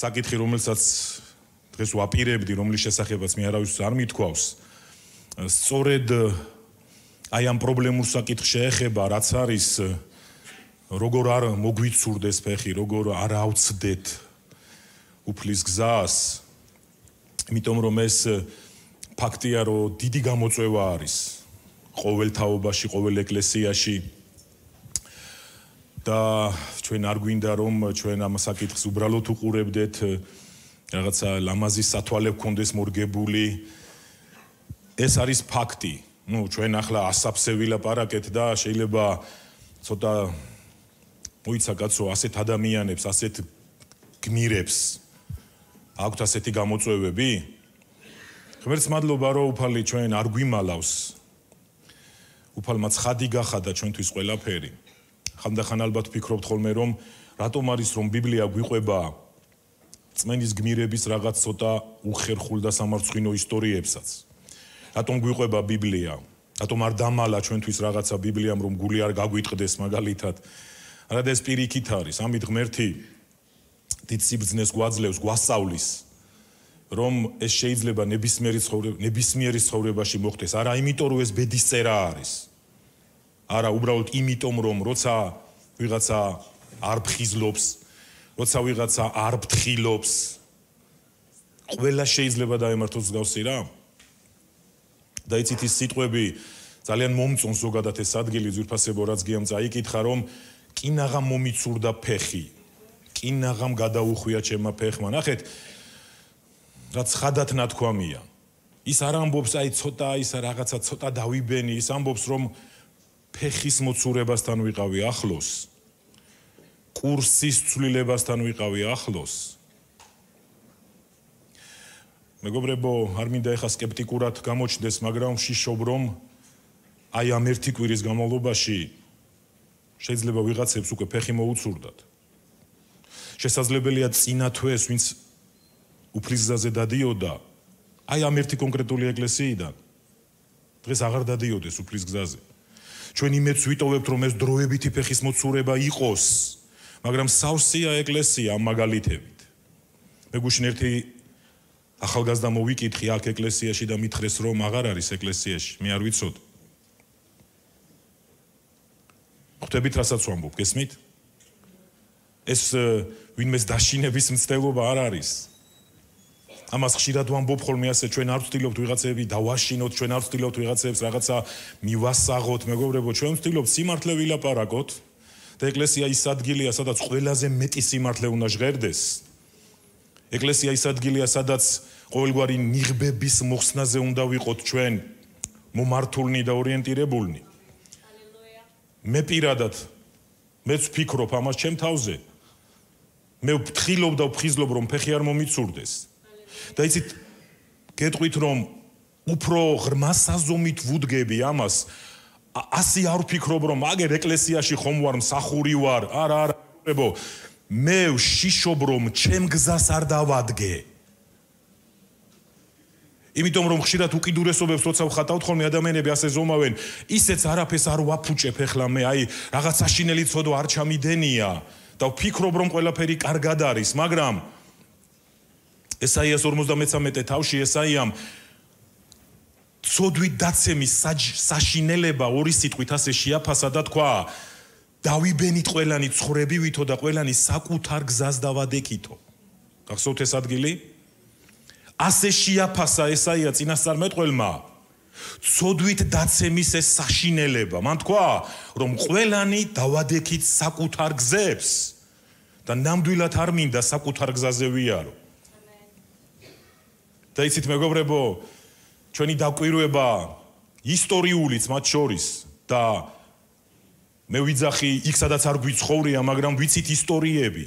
საკითხი, რომელსაც დღეს ვაპირებდი, რომლის შესახებაც მე არავის არ მithქვავს. სწორედ აი ამ პრობლემურ საკითხს შეეხება, რაც არის როგორ არ მოგვიცურდეს ფეხი, როგორ არ ავწდეთ უფლის გზას. იმიტომ რომ ეს ფაქტია, რომ დიდი გამოწვევა არის ყოველ თაობაში, ყოველ ეკლესიაში. და ჩვენ არ გვინდა რომ ჩვენ ამ საკითხს უბრალოდ უყურებდეთ, რაღაცა ლამაზი სათვალე გქონდეს მორგებული. ეს არის ფაქტი. ჩვენ ახლა ასაფსე ვილაპარაკეთ და შეიძლება ცოტა მოიცა კაცო ასეთ ადამიანებს, ასეთ გმირებს აქვთ ასეთი გამოწვევები? ღმერთს მადლობა, რომ უფალი ჩვენ არ გვიმალავს. უფალმა ცხადი გახადა ჩვენთვის ყველაფერი. ხანდახან ალბათ ვფიქრობთ ხოლმე რომ რატომ არის რომ ბიბლია გვიყვება წმენის გმირების რაღაც ცოტა უხერხულ და სამარცხვინო ისტორიებსაც. რატომ გვიყვება ბიბლია? რატომ არ დამალა ჩვენთვის რაღაცა ბიბლიამ რომ გული არ გაგვიტყდეს მაგალითად? არა და ეს პირიქით არის. ამით ღმერთი დიდ სიბრძნეს გვაძლევს, გვასწავლის რომ ეს შეიძლება ნებისმიერი ცხოვრებაში მოხდეს. არა იმიტომ რომ ეს ბედის წერა არის. არა, უბრალოდ იმიტომ რომ როცა ვიღაცა არ ფხიზლობს, როცა ვიღაცა არ ფთხილობს, ყველა შეიძლება დაემართოს მსგავსი რა. და იცით ის სიტყვები ძალიან მომწონს ზოგადად ეს ადგილი ძვირფასებო რაც გიამ წაიკითხა რომ კინაღამ მომიცურდა ფეხი. კინაღამ გადაუხვია ჩემმა ფეხმა. ნახეთ, რაც ხადად ნათქვამია. ის არ ამბობს აი ცოტა ისა რაღაცა ცოტა დავიბენი, ის ამბობს რომ ფეხის მოცურებასთან ვიყავი ახლოს. კურსის ცვლილებასთან ვიყავი ახლოს. მეგობრებო, არ მინდა ეხა სკეპტიკურად გამოჩნდეს, მაგრამ ვშიშობ რომ აი ამ ერთი კვირის განმავლობაში შეიძლება ვიღაცებს უკვე ფეხი მოუცურდათ. შესაძლებელია წინა თვეს, ვინც უფლის გზაზე დადიოდა, აი ამ ერთი კონკრეტული ეკლესიიდან დღეს აღარ დადიოდეს უფლის გზაზე. ჩვენ იმედს ვიტოვებთ, რომ ეს დროებითი ფეხის მოცურება იყოს, მაგრამ სავსეა ეკლესია ამ მაგალითებით. მე გუშინ ერთი ახალგაზრდა მოვიკითხი აქ ეკლესიაში და მითხრეს, რომ აღარ არის ეკლესიაში, მე არ ვიცოდ. ხვდებით, რასაც ვამბობ, გესმით? ეს ვინმეს დაშინების მცდელობა არ არის. ამას ხშირად ვამბობ ხოლმე ასე, ჩვენ არ ვცდილობთ ვიღაცები დავაშინოთ, ჩვენ არ ვცდილობთ ვიღაცებს რაღაცა მივასაღოთ, მეგობრებო, ჩვენ ვცდილობთ სიმართლე ვილაპარაკოთ და ეკლესია ის ადგილია, სადაც ყველაზე მეტი სიმართლე უნდა ჟღერდეს. ეკლესია ის ადგილია, სადაც ყოველგვარი ნიღბების მოხსნაზე უნდა ვიყოთ ჩვენ მომართულნი და ორიენტირებულნი. მე პირადად მეც ვფიქრობ ამას ჩემ თავზე. მე ვფრთხილობ და ვფხიზლობ რომ ფეხი არ მომიცურდეს. და იცით, გეტყვით რომ უფრო ღრმა საზომით ვუდგები ამას, ასე არ ვფიქრობ რომ აგერ ეკლესიაში ხომ ვარ, მსახური ვარ, არა, მე ვშიშობ რომ ჩემ გზას არ დავადგე. იმიტომ რომ ხშირად უკიდურესობებს როცა ვხატავთ ხოლმე ადამიანები ასე ზომავენ, ისეც არაფერს არ ვაფუჭებ ეხლა მე, აი რაღაც საშინელი ცოდვა არ ჩამიდენია და ვფიქრობ რომ ყველაფერი კარგად არის, მაგრამ ესაიას 53 თავში ესაიამ ცოდვით დაცემის საშინელება ორი სიტყვით ასე შეაფასა და თქვა დავიბენით ყველანი ცხოვრებივითო და ყველანი საკუთარ გზას დავადექითო. გახსოვთ ეს ადგილი? ასე შეაფასა ესაია წინასწარმეტყველმა ცოდვით დაცემის ეს საშინელება. მან თქვა რომ ყველანი დავადექით საკუთარ გზებს და ნამდვილად არ მინდა საკუთარ გზაზე ვიარო. და იცით მეგობრებო, ჩვენი დაკვირვება ისტორიულიც მათ შორის და მე ვიძახი იქ სადაც არ გვიცხოვრია, მაგრამ ვიცით ისტორიები.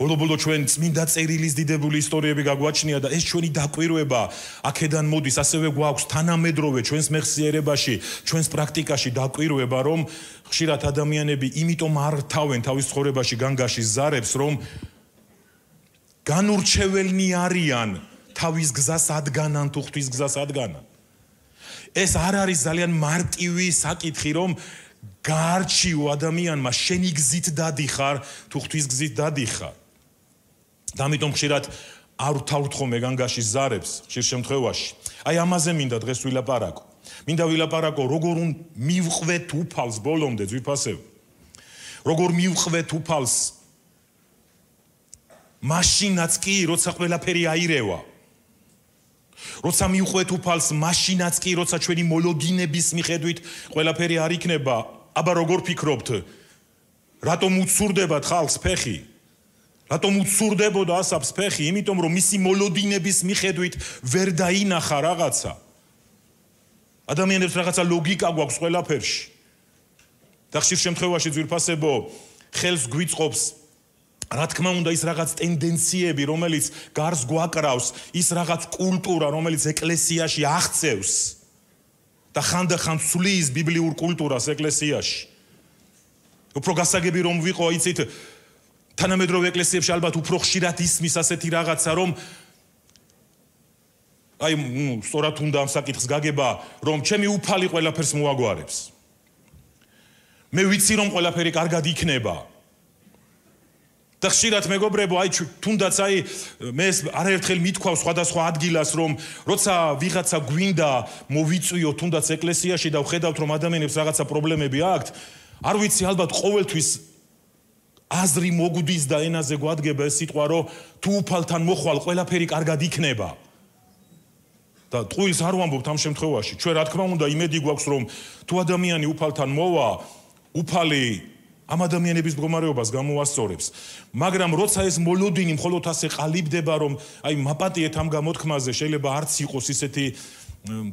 ბოლო-ბოლო ჩვენ წმინდა წერილის დიდებული ისტორიები გაგვაჩნია და ეს ჩვენი დაკვირვება აქედან მოდის, ასევე გვაქვს თანამედროვე ჩვენს მეხსიერებაში, ჩვენს პრაქტიკაში დაკვირვება, რომ ხშირად ადამიანები იმიტომ არ თავენ თავის ცხოვრებაში განგაშის ზარებს, რომ განურჩეველნი არიან თავის გზას ადგანან თუ ღვთის გზას ადგანან. ეს არ არის ძალიან მარტივი საკითხი, რომ გაარჩიო ადამიანმა შენი გზით დადიხარ თუ ღვთის გზით დადიხარ. და ამიტომ ხშირად არ ვთავრთ ხოლმე განგაშის ზარებს ხშირ შემთხვევაში. აი ამაზე მინდა დღეს ვილაპარაკო. მინდა ვილაპარაკო როგორ მივყვეთ უფალს ბოლომდე ძვირფასებ. როგორ მივყვეთ უფალს მაშინაც კი როცა ყველაფერი აირევა. როცა მივყვეთ უფალს მაშინაც კი როცა ჩვენი მოლოდინების მიხედვით ყველაფერი არ იქნება. აბა როგორ ფიქრობთ? რატომ უცურდებათ ხალხს ფეხი? რატომ უცურდებოდა ასაბს ფეხი? იმიტომ რომ მისი მოლოდინების მიხედვით ვერ დაინახა რაღაცა. ადამიანებს რაღაცა ლოგიკა გვაქვს ყველაფერში. და ხშირ შემთხვევაში ძვირფასებო ხელს გვიწყობს რა თქმა უნდა ის რაღაც ტენდენციები, რომელიც გარს გვაკრავს, ის რაღაც კულტურა, რომელიც ეკლესიაში აღწევს და ხანდახან ცვლის ბიბლიურ კულტურას ეკლესიაში. უფრო გასაგები რომ ვიყო, იცით, თანამედროვე ეკლესიებში ალბათ უფრო ხშირად ისმის ასეთი რაღაცა, რომ აი, სწორად უნდა ამ საკითხს გაგება, რომ ჩემი უფალი ყველაფერს მოაგვარებს. მე ვიცი რომ ყველაფერი კარგად იქნება. და ხშირად მეგობრებო, აი თუნდაც აი მე არაერთხელ მithქვავს სხვადასხვა ადგილას, რომ როცა ვიღაცა გვინდა მოვიწვიო თუნდაც ეკლესიაში და ვხედავთ რომ ადამიანებს რაღაცა პრობლემები აქვთ, არ ვიცი ალბათ ყოველთვის აზრი მოგვდის და ენაზე გვადგება ეს სიტყვა, რომ თუ უფალთან მოხვალ ყველაფერი კარგად იქნება. და ტყუილს არ ვამბობთ ამ შემთხვევაში. ჩვენ რა თქმა უნდა იმედი გვაქვს რომ თუ ადამიანი უფალთან მოვა, უფალი ამ ადამიანების მდგომარეობას გამოასწორებს. მაგრამ როცა ეს მოლოდინი მხოლოდ ასე ყალიბდება, რომ აი მაპატიეთ ამ გამოთქმაზე, შეიძლება არც იყოს ისეთი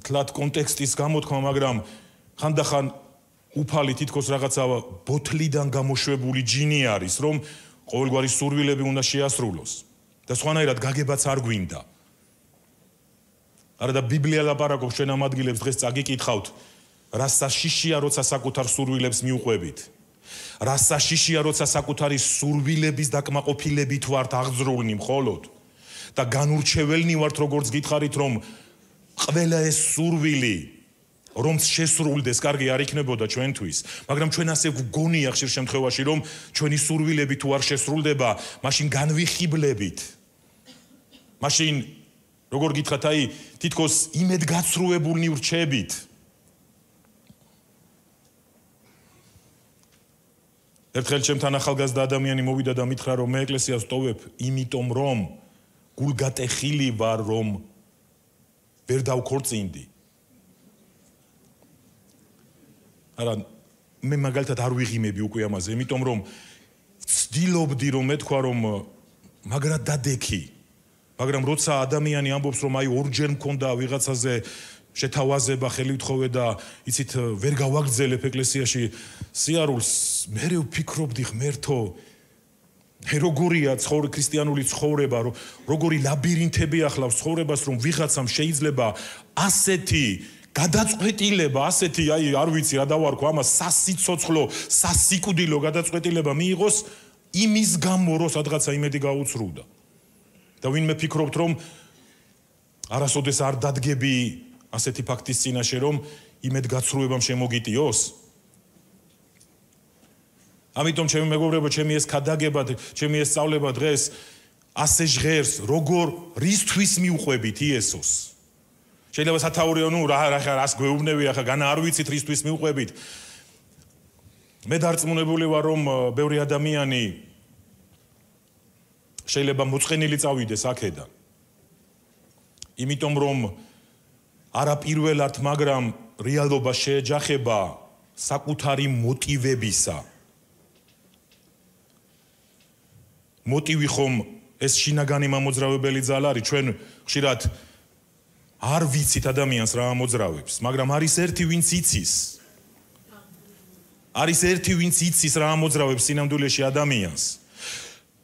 თლათ კონტექსტის გამოთქმა, მაგრამ ხანდახან უფალი თითქოს რაღაცა ბოთლიდან გამოშვებული ჯინი არის, რომ ყოველგვარი სურვილები უნდა შეასრულოს და სხვანაირად გაგებაც არ გვინდა. არა და ბიბლია ლაპარაკობს ჩვენ ამ ადგილებს დღეს წაგიკითხავთ, რა საშიშია როცა საკუთარ სურვილებს მიუყვებით. რა საშიშია როცა საკუთარი სურვილების დაკმაყოფილებით ვართ აღძრული მხოლოდ და განურჩეველნი ვართ როგორც გითხარით რომ ყველა ეს სურვილი რომ შესრულდეს კარგი არ იქნებოდა ჩვენთვის, მაგრამ ჩვენ ასე გვგონია ხშირ შემთხვევაში რომ ჩვენი სურვილები თუ არ შესრულდება, მაშინ განვიხიბლებით. მაშინ როგორ გითხრათ, აი თითქოს იმედგაცრუებულნი ვრჩებით. ერთხელ ჩემთან ახალგაზრდა ადამიანი მოვიდა და მითხრა რომ მე ეკლესიას ვტოვებ, იმიტომ რომ გულგატეხილი ვარ რომ ვერ დავქორწინდი. არა, მე მაგალითად არ ვიღიმები უკვე ამაზე, იმიტომ რომ ვცდილობდი რომ მეთქვა რომ მაგრად დადექი. მაგრამ როცა ადამიანი ამბობს რომ აი ორჯერ მქონდა ვიღაცაზე შეთავაზება, ხელი ვთხოვე და იცით ვერ გავაგრძელებ ეკლესიაში სიარულს, მე ვფიქრობდი ღმერთო, როგორია ქრისტიანული ცხოვრება, როგორი ლაბირინთები ახლავს ცხოვრებას, რომ ვიღაცამ შეიძლება ასეთი გადაწყვეტილება, ასეთი აი არ ვიცი რა დავარქვა ამას, სასიცოცხლო, სასიკვდილო გადაწყვეტილება მიიღოს იმის გამო, რომ სადღაცა იმედი გაუცრუდა. და ვინმე ფიქრობთ რომ არასოდეს არ დადგები ასეთი ფაქტის წინაშე რომ იმედგაცრუებამ შემოგიტიოს. ამიტომ ჩემი მეგობრებო, ჩემი ეს ქადაგება, ჩემი ეს სწავლება დღეს ასე ჟღერს, როგორ რისთვის მიუყვებით იესოს. შეიძლება სათაურიო, რას გვეუბნები, ახლა განა არ ვიცით რისთვის მიუყვებით. მე დარწმუნებული ვარ, რომ ბევრი ადამიანი შეიძლება მოწყენილი წავიდეს აქედან. იმიტომ რომ არა პირველად, მაგრამ რეალობა შეეჯახება საკუთარი მოტივებისა. მოტივი ხომ ეს შინაგანი მამოძრავებელი ძალა არის, ჩვენ ხშირად არ ვიცით ადამიანს რა ამოძრავებს, მაგრამ არის ერთი ვინც იცის. არის ერთი ვინც იცის რა ამოძრავებს სინამდვილეში ადამიანს.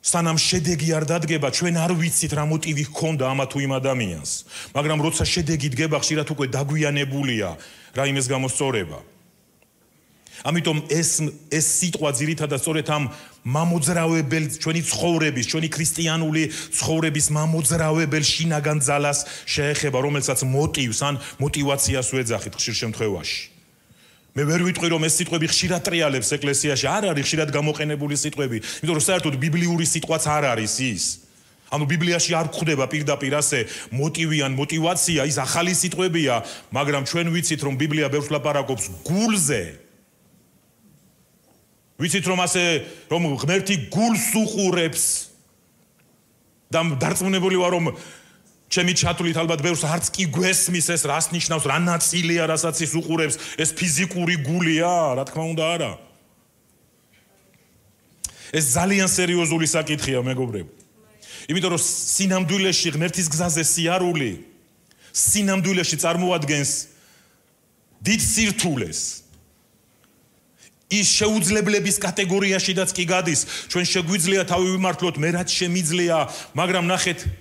სანამ შედეგი არ დადგება, ჩვენ არ ვიცით რა მოტივი ჰქონდა ამა თუ იმ ადამიანს. მაგრამ როცა შედეგი დგება, ხშირად უკვე დაგვიანებულია რა იმის გამოსწორება. ამიტომ ეს სიტყვა ძირითადად სწორედ ამ მამოძრავებელ ჩვენი ცხოვრების, ჩვენი ქრისტიანული ცხოვრების მამოძრავებელ შინაგან ძალას შეეხება, რომელსაც მოტივს ან მოტივაციას ვეძახით ხშირ შემთხვევაში. მე ვერ ვიტყვი რომ ეს სიტყვები ხშირად ტრიალებს ეკლესიაში, არ არის ხშირად გამოყენებული სიტყვები, იმიტომ რომ საერთოდ ბიბლიური სიტყვაც არ არის ის. ანუ ბიბლიაში არ გვხვდება პირდაპირ ასე მოტივი ან мотивация, ის ახალი სიტყვებია, მაგრამ ჩვენ ვიცით, რომ ბიბლია ბევრს ლაპარაკობს გულზე. ვიცით, რომ ასე რომ ღმერთი გულს უყურებს და დარწმუნებული ვარ, რომ ჩემი ჩათვლით ალბათ ბევრს არც კი გვესმის ეს რას ნიშნავს, რა ნაწილია, რასაც ის უყურებს, ეს ფიზიკური გულია, რა თქმა უნდა არა. ეს ძალიან სერიოზული საკითხია, მეგობრებო. იმიტომ რომ სინამდვილეში ღმერთის გზაზე სიარული სინამდვილეში წარმოადგენს დიდ სირთულეს. ის შეუძლებლების კატეგორიაშიდაც კი გადის. ჩვენ შეგვიძლია თავი ვიმართლოთ, მე რაც შემიძლია, მაგრამ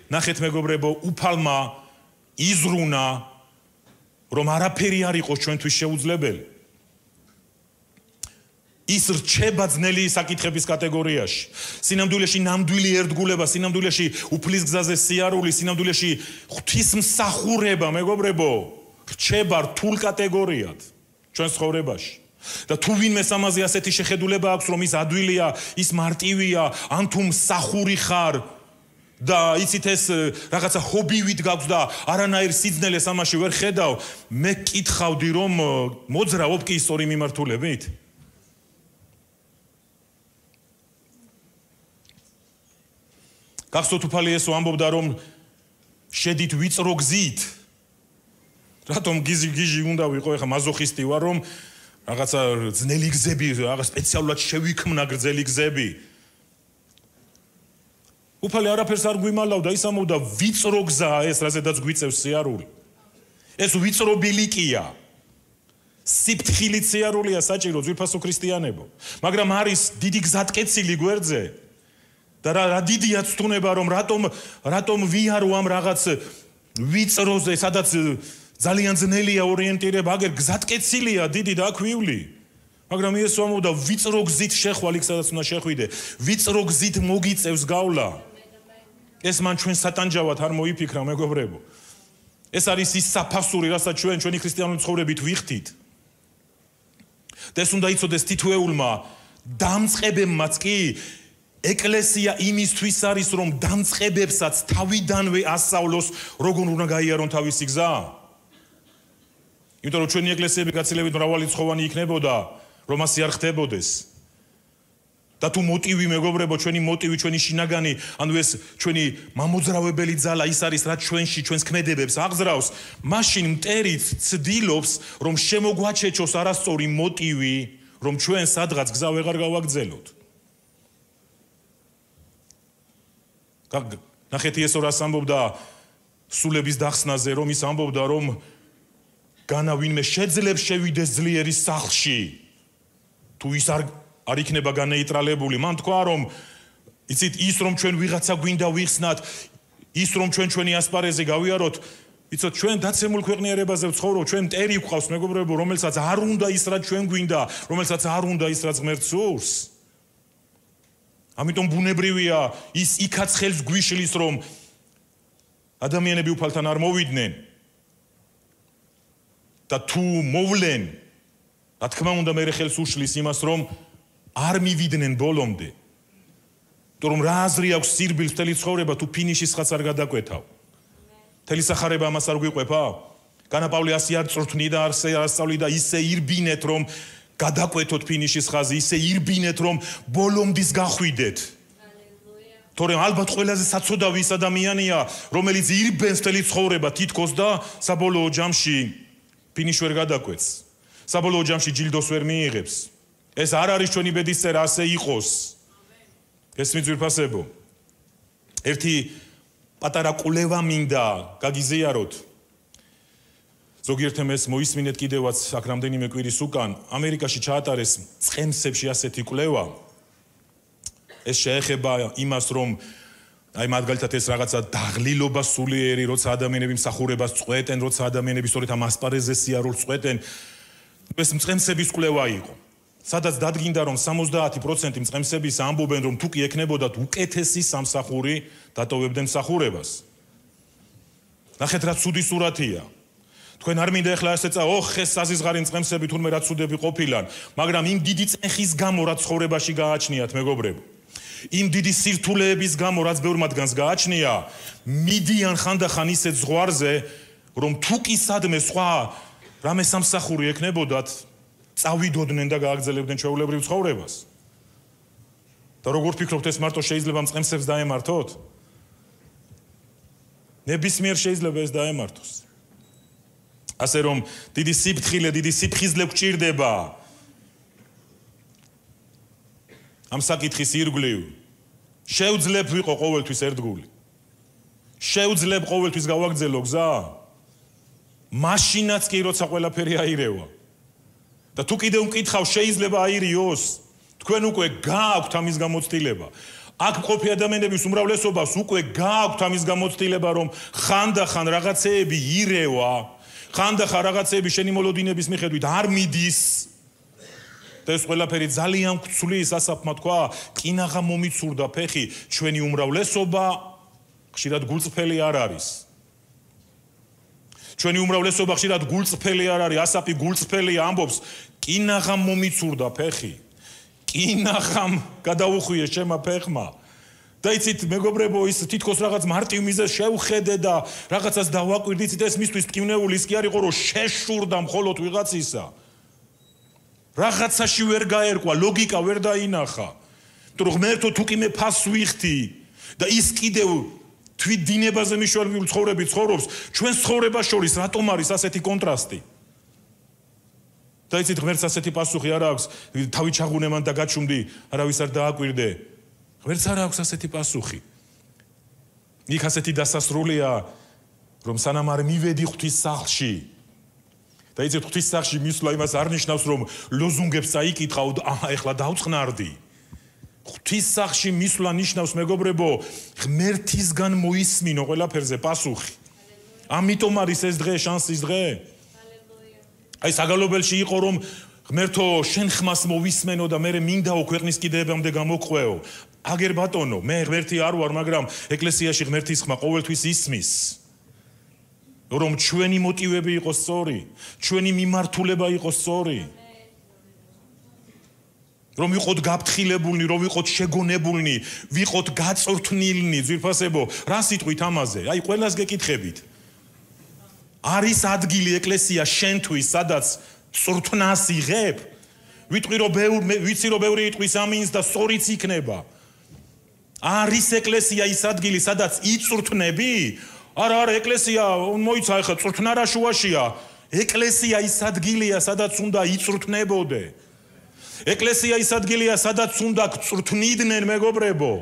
ნახეთ მეგობრებო, უფალმა იზრუნა, რომ არაფერი არ იყოს ჩვენთვის შეუძლებელი. ის რჩება ძნელი საკითხების კატეგორიაში. სინამდვილეში ნამდვილი ერთგულება, სინამდვილეში უფლის გზაზე სიარული, სინამდვილეში ღვთისმსახურება, მეგობრებო, რჩება რთულ კატეგორიად ჩვენს ცხოვრებაში. და თუ ვინმეს ამაზე ასეთი შეხედულება აქვს, რომ ის ადვილია, ის მარტივია, ან თუ მსახური ხარ და იცით ეს რაღაცა ჰობივით გაქვს და არანაირ სიძნელეს ამაში ვერ ხედავ, მე კითხავდი, რომ მოძრავობ კი ისტორი მიმართულებით? გახსოვთ უფალი ესო ამბობდა, რომ შედით ვიწრო გზით. რატომ გიჟი უნდა ვიყო, ეხა მაზოხისტი ვარ, რომ რაღაცა ძნელი გზები, რაღაც სპეციალურად შევიქმნა გრძელი გზები. უფალი არაფერს არ გვიმალავდა, ის ამბობდა, ვიწრო გზაა ეს, რაზედაც გვიწევს სიარული. ეს ვიწრო ბილიკია. სიფთხილით სიარულია საჭირო ძვირფასო ქრისტიანებო. მაგრამ არის დიდი გზატკეცილი გვერდზე. და რა დიდია ცდუნება, რომ რატომ ვიარო ამ რაღაც ვიწროზე, სადაც ძალიან ძნელია ორიენტირება, აგერ გზატკეცილია დიდი და აქვიული. მაგრამ იესო ამბობდა, ვიწრო გზით შეხვალ იქ, სადაც უნდა შეხვიდე. ვიწრო გზით მოგიწევს გავლა. ეს მან ჩვენ სატანჯავად არ მოიფიქრა, მეგობრებო. ეს არის ის საფასური, რასაც ჩვენი ქრისტიანული ცხოვრებით ვიხდით. და ეს უნდა იცოდეს თითოეულმა დამწყებებმაც კი, ეკლესია იმისთვის არის, რომ დამწყებებსაც თავიდანვე ასწავლოს, როგორ უნდა გაიარონ თავისი გზა. იმიტომ რომ ჩვენი ეკლესიები გაცილებით მრავალრიცხოვანი იქნებოდა, რომ ასე არ ხდებოდეს. და თუ მოტივი, მეგობრებო, ჩვენი მოტივი, ჩვენი შინაგანი, ანუ ეს ჩვენი მამოძრავებელი ძალა ის არის, რაც ჩვენში ჩვენს ქმედებებს აღზრავს, მაშინ მტერიც ცდილობს, რომ შემოგვაჩეჩოს არასწორი მოტივი, რომ ჩვენ სადღაც გზა ვეღარ გავაგრძელოთ. ნახეთ ესო რას ამბობდა სულების დახსნაზე, რომ ის ამბობდა, რომ განა ვინმე შეძლებს შევიდეს ძლიერის სახლში, თუ ის არ იქნება განეიტრალებული, მან თქვა, რომ იცით, ის რომ ჩვენ ვიღაცა გვინდა ვიხსნათ, ის რომ ჩვენი ასპარეზი გავიაროთ, იცით, ჩვენ დაცემულ ქვეყნიერებაზე ვცხოვრობ, ჩვენ მტერი გვყავს, მეგობრებო, რომელსაც არ უნდა ის რაც ჩვენ გვინდა, რომელსაც არ უნდა ის რაც ღმერთს სურს. ამიტომ ბუნებრივია ის იქაც ხელს გვიშლის, რომ ადამიანები უფალთან არ მოვიდნენ და თუ მოვლენ, რა თქმა უნდა მე ხელს უშლის იმას, რომ არ მივიდნენ ბოლომდე. იმიტომ რომ რა აზრი აქვს სირბილს მთელი ცხოვრება, თუ ფინიშის ხაზს არ გადაკვეთავ. მთელი სახარება ამას არ გვიყვება? განა პავლე ასე არ წრთვნიდა, ასე არ სწავლიდა, ისე ირბინეთ, რომ გადაკვეთოთ ფინიშის ხაზი, ისე ირბინეთ, რომ ბოლომდის გახვიდეთ. თორემ ალბათ ყველაზე საცოდავი ის ადამიანია, რომელიც ირბენს მთელი ცხოვრება თითქოს და საბოლოო ჯამში ფინიშს ვერ გადაკვეთს. საბოლოო ჯამში ჯილდოს ვერ მიიღებს. ეს არ არის ჩვენი ბედისწერა, ასე იყოს. ეს მიწვირფასებო. ერთი პატარა კვლევა მინდა გაგიზიაროთ. ზოგიერთემ ეს მოისმინეთ კიდევაც აქ რამდენიმე კვირის უკან, ამერიკაში ჩაატარეს წყემსებში ასეთი კვლევა. ეს შეეხება იმას, რომ აი მაგალითად ეს რაღაცა დაღლილობა სულიერი, როცა ადამიანები მსახურებას წყვეტენ, როცა ადამიანები სწორედ ამ ასპარეზზე სიარულს წყვეტენ, ეს წყემსების კვლევა იყო. სადაც დადგინდა, რომ 70% მწყემსების ამბობენ, რომ თუ კი ექნებოდათ უკეთესი სამსახური, დატოვებდნენ მსახურებას. ნახეთ რა ცუდი სურათია. თქვენ არ მინდა ეხლა ასე ხეს საზიზღარი მწყემსები თურმე რა ცუდები ყოფილან, მაგრამ იმ დიდი წეხის გამო რა ცხოვრებაში გააჩნიათ, მეგობრებო. იმ დიდი სირთულეების გამო, რაც ბევრ მათგანს გააჩნია, მიდიან ხანდახან ისეთ ზღვარზე, რომ თუ კი სადმე სხვა რამე სამსახური ექნებოდათ, წავიდოდნენ და გააგრძელებდნენ ჩვეულებრივ ცხოვრებას. და როგორ ფიქრობთ, ეს მარტო შეიძლება მწყემსებს დაემართოთ? ნებისმიერ შეიძლება ეს დაემართოს. ასე რომ დიდი სიფრთხილე, დიდი სიფხიზლე გვჭირდება ამ საკითხის ირგვლივ. შევძლებ ვიყო ყოველთვის ერთგული. შევძლებ ყოველთვის გავაგრძელო გზა. მაშინაც კი როცა ყველაფერი აირევა. და თუ კიდევ მკითხავ შეიძლება აირიოს, თქვენ უკვე გააქვთ ამის გამოცდილება. აქ მყოფი ადამიანების უმრავლესობას უკვე გააქვთ ამის გამოცდილება, რომ ხანდახან რაღაცეები ირევა, ხანდახან რაღაცეები შენი მოლოდინების მიხედვით არ მიდის. და ეს ყველაფერი ძალიან გწვლის, ასაფმა თქვა, კინაღა მომიცურდა ფეხი, ჩვენი უმრავლესობა ხშირად გულწრფელი არ არის. ჩვენი უმრავლესობა ხშირად გულწრფელი არ არის, ასაფი გულწრფელი ამბობს, კინაღამ მომიცურდა ფეხი. კინაღამ გადაუხვიეს ჩემმა ფეხმა. და იცით, მეგობრებო, ის თითქოს რაღაც მარტივ მიზეზს შევხედე და რაღაცას დავაკვირდი, იცით, ეს მისთვის ტკივნეული ის კი არ იყო, რომ შეშურდა მხოლოდ ვიღაცისა. რაღაცაში ვერ გაერკვა, ლოგიკა ვერ დაინახა. იმიტომ რომ ღმერთო თუ კი მე ფასს ვიხდი და ის კიდევ თვით დინებაზე მიშველებული ცხოვრებით ცხოვრობს, ჩვენ ცხოვრებას შორის რატომ არის ასეთი კონტრასტი? და იცით, ღმერთს ასეთი პასუხი არ აქვს, თავი ჩაღუნე მან და გაჩუმდი, არავის არ დააკვირდე. ღმერთს არ აქვს ასეთი პასუხი. იქ ასეთი დასასრულია, რომ სანამ არ მივედი ღვთის სახლში. და იცით, ღვთის სახლში მისვლა იმას არ ნიშნავს, რომ ლოზუნგებს წაიკითხავ და ეხლა დავწყნარდი. ღვთის სახლში მისვლა ნიშნავს, მეგობრებო, ღმერთისგან მოისმინო ყველაფერზე პასუხი. ამიტომ არის ეს დღე, შანსის დღე. აი საგალობელში იყო, რომ ღმერთო, შენ ხმას მოვისმენო და მე მინდაო ქვეყნის კიდეებამდე გამოგყვეო. აგერ ბატონო, მე ღმერთი არ ვარ, მაგრამ ეკლესიაში ღმერთის ხმა ყოველთვის ისმის. რომ ჩვენი მოტივები იყოს სწორი, ჩვენი მიმართულება იყოს სწორი. რომ ვიყოთ გაფრთხილებულნი, რომ ვიყოთ შეგონებულნი, ვიყოთ გაწვრთნილნი, ძვირფასებო, რა სიტყვით ამაზე? აი ყველას გეკითხებით. არის ადგილი ეკლესია შენთვის, სადაც წვრთნას იღებ? ვიცი რომ ბევრი იტყვის ამინს და სწორიც იქნება. არის ეკლესია ის ადგილი, სადაც იწვრთნები? არა, ეკლესია მოიცა ახლა წვრთნა რა შუაშია. ეკლესია ის ადგილია, სადაც უნდა იწვრთნებოდე. ეკლესია ის ადგილია, სადაც უნდა გწვრთნიდნენ, მეგობრებო.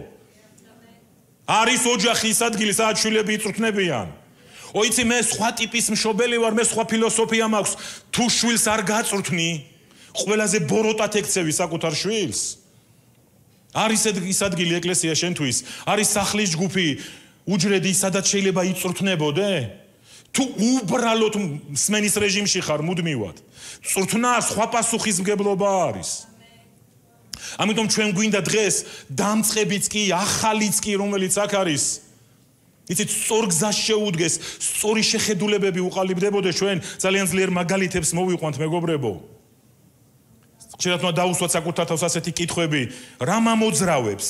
არის ოჯახი ის ადგილი, სადაც შვილები იწვრთნებიან. ოიცი, მე სხვა ტიპის მშობელი ვარ, მე სხვა ფილოსოფია მაქვს. თუ შვილს არ გაწვრთნი, ყველაზე ბოროტად ექცევი საკუთარ შვილს. არის ის ადგილი ეკლესია შენთვის, არის სახლის ჯგუფი, უჯრედი, სადაც შეიძლება იწვრთნებოდე? თუ უბრალოდ მსმენის რეჟიმში ხარ მუდმივად, წვრთნა სხვა პასუხისმგებლობა არის. ამიტომ ჩვენ გვინდა დღეს დამწყებიც კი, ახალიც კი, რომელიც აქ არის. იცით, სწორ გზას შეუდგეს, სწორი შეხედულებები უყალიბდებოდეს, ჩვენ ძალიან ძლიერ მაგალითებს მოვიყვანთ, მეგობრებო. ხშირად უნდა დაუსვათ საკუთარ თავს ასეთი კითხვები, რა მომძრავებს?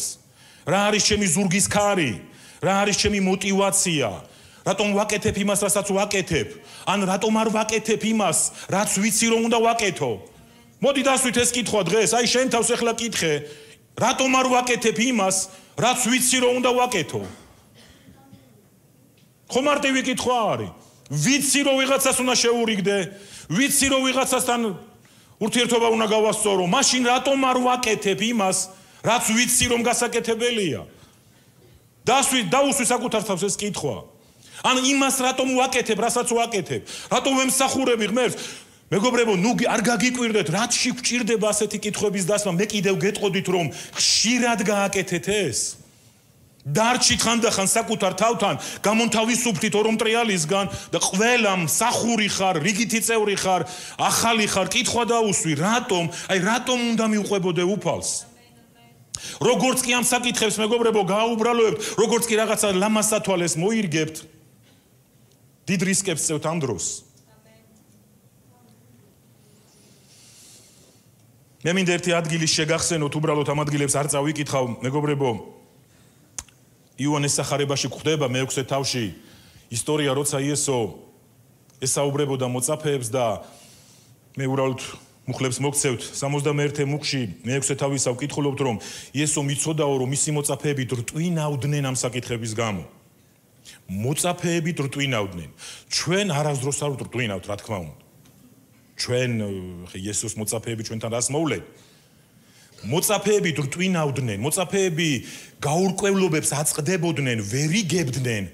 რა არის ჩემი ზურგის ქარი? რა არის ჩემი мотиваცია? რატომ ვაკეთებ იმას, რასაც ვაკეთებ? ან რატომ არ ვაკეთებ იმას, რაც ვიცი რომ უნდა ვაკეთო? მოდი დასვით ეს კითხვა დღეს, აი შენ თავს ახლა კითხე, რატომ არ ვაკეთებ იმას, რაც ვიცი რომ უნდა ვაკეთო? ხო მარტივი კითხვა არის. ვიცი რომ ვიღაცას უნდა შეურიგდე, ვიცი რომ ვიღაცასთან ურთიერთობა უნდა გავასწორო, მაშინ რატომ არ ვაკეთებ იმას, რაც ვიცი რომ გასაკეთებელია? დაუსვი საკუთარ თავს ეს კითხვა. ან იმას რატომ ვაკეთებ, რასაც ვაკეთებ? რატომ ვემსახურები ღმერთს? მეგობრებო, ნუ არ გაგიკვირდეთ, რათში გვჭირდება ასეთი კითხვების დასმა, მე კიდევ გეტყოდით, რომ ხშირად გააკეთეთ ეს. დარჩით ხანდახან საკუთარ თავთან, გამონთავისუფლდით ორომტრიალისგან და ყველა მსახური ხარ, რიგითი წევრი ხარ, ახალი ხარ, კითხვა დაუსვი, რატომ უნდა მივყვებოდე უფალს? როგორც კი ამ საკითხებს, მეგობრებო, გააუბრალოებთ, როგორც კი რაღაცა ლამასათვალეს მოირგებთ, დიდ რისკებს წევთ ამ დროს. მე მინდა ერთი ადგილის შეგახსენოთ, უბრალოდ ამ ადგილებს არ წავიკითხავ, მეგობრებო. იოანეს სახარებაში გვხვდება მე-6 თავში ისტორია, როცა იესო ესაუბრებოდა მოწაფეებს და მე უბრალოდ მუხლებს მოგცევთ 61 მუხში მე-6 თავისა ვკითხულობთ, რომ იესო მიცოდაო, რომ მისი მოწაფეები რტვინავდნენ ამ საკითხების გამო. მოწაფეები რტვინავდნენ. ჩვენ არასდროს არ რტვინავთ, რა თქმა უნდა. ჩვენ იესოს მოწაფეები ჩვენთან რას მოვლენ? მოწაფეები რტვინავდნენ, მოწაფეები გაურკვევლობებს აწყდებოდნენ, ვერ იგებდნენ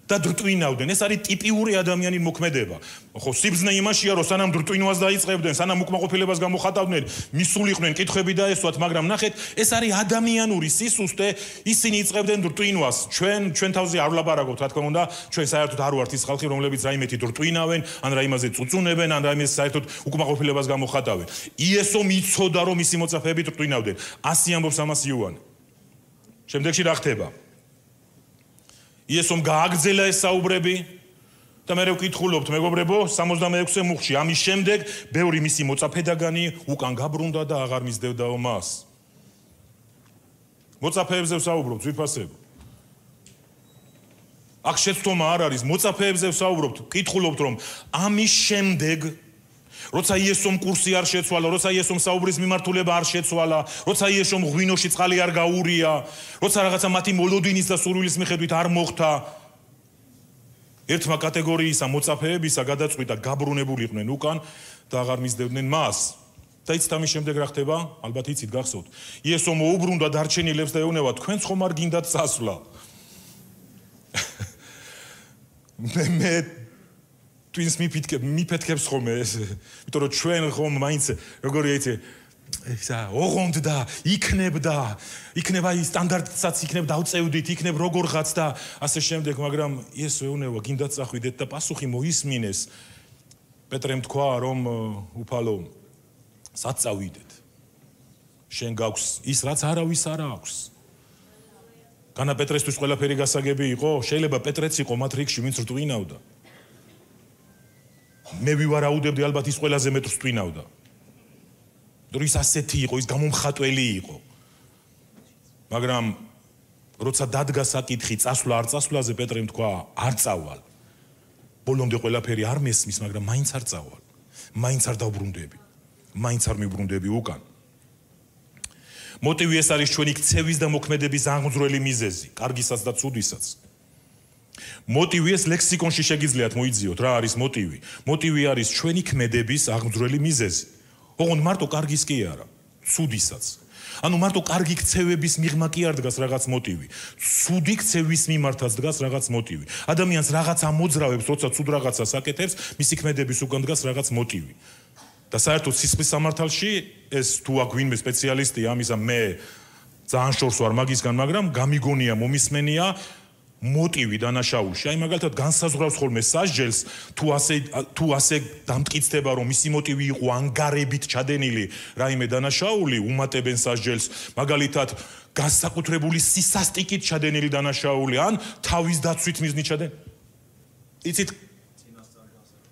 და რტვინავდნენ. ეს არის ტიპიური ადამიანის მოქმედება. ხო, სიბრძნე იმაშია, რომ სანამ რტვინვას დაიწყებდნენ, სანამ უკმაყოფილებას გამოხატავდნენ, მისულიყვნენ კითხვები დაესვათ, მაგრამ ნახეთ, ეს არის ადამიანური სისუსტე, ისინი იწყებდნენ რტვინვას. ჩვენ თავზე არ ვლაპარაკობთ, რა თქმა უნდა, ჩვენ საერთოდ არ ვართ ის ხალხი, რომლებიც რაიმეთი რტვინავენ, ან რაიმაზე წუწუნებენ, ან რაიმეს საერთოდ უკმაყოფილებას გამოხატავენ. იესო მიცოდა, რომ მისი მოწაფეები რტვინავდნენ. ასე ამბობს ამას იოანე. შემდეგში რა ხდება? იესომ გააგრძელა ეს საუბრები და მე ვკითხულობთ, მეგობრებო, 66 მუხში. ამის შემდეგ ბევრი მისი მოწაფედაგანი უკან გაბრუნდა და აღარ მისდევდაო მას. მოწაფეებზე ვსაუბრობთ, ძვირფასებო. აქ შეცდომა არ არის, მოწაფეებზე ვსაუბრობთ, ვკითხულობთ, რომ ამის შემდეგ როცა იესომ კურსი არ შეცვალა, როცა იესომ საუბრის მიმართულება არ შეცვალა, როცა იესომ ღვინოში წყალი არ გაურია, როცა რაღაცა მათი მოლოდინის და სურვილის მიხედვით არ მოხდა, ერთმა კატეგორიისა მოწაფეებისა გადაწყვიტა გაბრუნებულიყვნენ უკან და აღარ მისდევდნენ მას. და იცით ამის შემდეგ რა ხდება? ალბათ იცით, გახსოვთ. იესო მოუბრუნდა დარჩენილებს და ეუბნება, თქვენც ხომ არ გინდათ წასვლა? მე twins მიფეთქებს ხოლმე ეს, იმიტომ რომ ჩვენ ხომ მაინც როგორია იცი, ოღონდ და იქნება ის სტანდარტსაც იქნებ დავწევდით, იქნებ როგორღაც და ასე შემდეგ, მაგრამ იესო ეუბნება, გინდათ წახვიდეთ და პასუხი მოისმინეს. პეტრემ თქვა, რომ უფალო, სად წავიდეთ? შენ გაქვს ის, რაც არავის არ აქვს. განა პეტრესთვის ყველაფერი გასაგები იყო? შეიძლება პეტრეც იყო მათ რიგში, ვინც რტვინავდა. მე ვივარაუდებდი, ალბათ ის ყველაზე მეტ რტვინავდა. ის ასეთი იყო, ის გამომხატველი იყო. მაგრამ როცა დადგა საკითხი წასვლა არ წასვლაზე, პეტრემ თქვა, არ წავალ. ბოლომდე ყველაფერი არ მესმის, მაგრამ მაინც არ წავალ. მაინც არ დავბრუნდები. მაინც არ მივბრუნდები უკან. მოტივი ეს არის ჩვენი ქცევის და მოქმედების აღმძვრელი მიზეზი, კარგისაც და ცუდისაც. მოტივი ეს ლექსიკონში შეგიძლიათ მოიძიოთ, რა არის მოტივი? მოტივი არის ჩვენი ქმედების აღმძვრელი მიზეზი. ოღონდ მარტო კარგის კი არა, ცუდისაც. ანუ მარტო კარგი ქცევების მიღმა კი არ დგას რაღაც მოტივი. ცუდი ქცევის მიმართაც დგას რაღაც მოტივი. ადამიანს რაღაც ამოძრავებს, როცა ცუდ რაღაცას აკეთებს, მისი ქმედების უკან დგას რაღაც მოტივი. და საერთოდ სისხლის სამართალში ეს თუ აქ ვინმე სპეციალისტია ამისა, მე ძალიან შორს ვარ მაგისგან, მაგრამ გამიგონია, მომისმენია მოტივი დანაშაულში. აი მაგალითად განსაზღვრავს ხოლმე სასჯელს, თუ ასე დამტკიცდება, რომ მისი მოტივი იყო ანგარებით ჩადენილი რაიმე დანაშაული, უმატებენ სასჯელს. მაგალითად განსაკუთრებული სისასტიკით ჩადენილი დანაშაული, ან თავის დაცვით მიზნით ჩადენილი. იცით,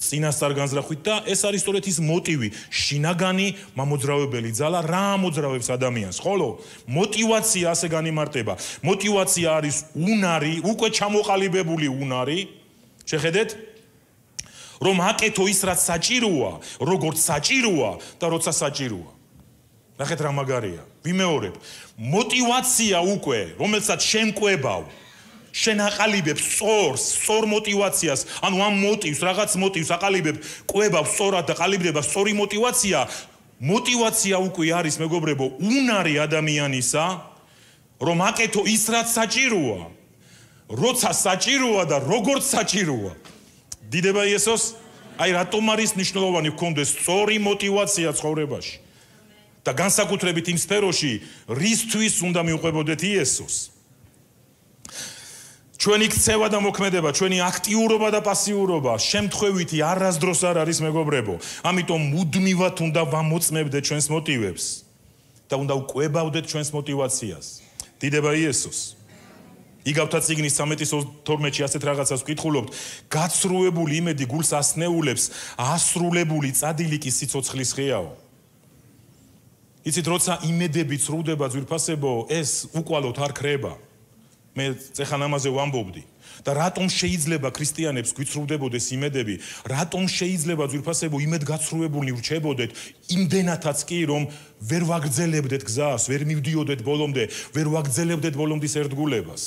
წინასწარ განზრახვით და ეს არის სწორედ ის მოტივი, შინაგანი მამოძრავებელი ძალა რა ამოძრავებს ადამიანს, ხოლო მოტივაცია ასე განიმარტება. მოტივაცია არის უნარი, უკვე ჩამოყალიბებული უნარი, შეხედეთ, რომ აკეთო ის რაც საჭიროა, როგორც საჭიროა და როცა საჭიროა. ნახეთ რა მაგარია. ვიმეორებ, მოტივაცია უკვე, რომელსაც შემკვებავ, შენ აყალიბებ სწორ მოტივაციას, ანუ ამ მოტივს, რაღაც მოტივს აყალიბებ, კვებავ სწორად და ყალიბდება სწორი მოტივაცია. მოტივაცია უკვე არის, მეგობრებო, უნარი ადამიანისა, რომ აკეთო ის რაც საჭიროა, როცა საჭიროა და როგორც საჭიროა. დიდება იესოს, აი რატომ არის მნიშვნელოვანი გქონდეს სწორი მოტივაცია ცხოვრებაში და განსაკუთრებით იმ სფეროში, რისთვის უნდა მივყვებოდეთ იესოს. ჩვენი ქცევა და მოქმედება, ჩვენი აქტიურობა და პასიურობა შემთხვევითი არასდროს არ არის, მეგობრებო. ამიტომ მუდმივად უნდა ვამოწმებდეთ ჩვენს მოტივებს და უნდა ვკვებავდეთ ჩვენს მოტივაციას. დიდება იესოს. იგავთა წიგნის 13:12-ში ასეთ რაღაცას ვკითხულობთ. გაცრუებული იმედი გულს ასნეულებს, ასრულებული წადილიკი სიცოცხლის ხეაო. იცით, როცა იმედები ცრუდება ძვირფასებო, ეს უკვალოდ არ ქრება. მე წეხან ამაზე ვამბობდი. და რატომ შეიძლება ქრისტიანებს გვიცრუდებოდეს იმედები? რატომ შეიძლება ძვირფასებო იმედგაცრუებულნი ვრჩებოდეთ იმდენათაც კი, რომ ვერ ვაგრძელებდეთ გზას, ვერ მივდიოდეთ ბოლომდე, ვერ ვაგრძელებდეთ ბოლომდის ერთგულებას?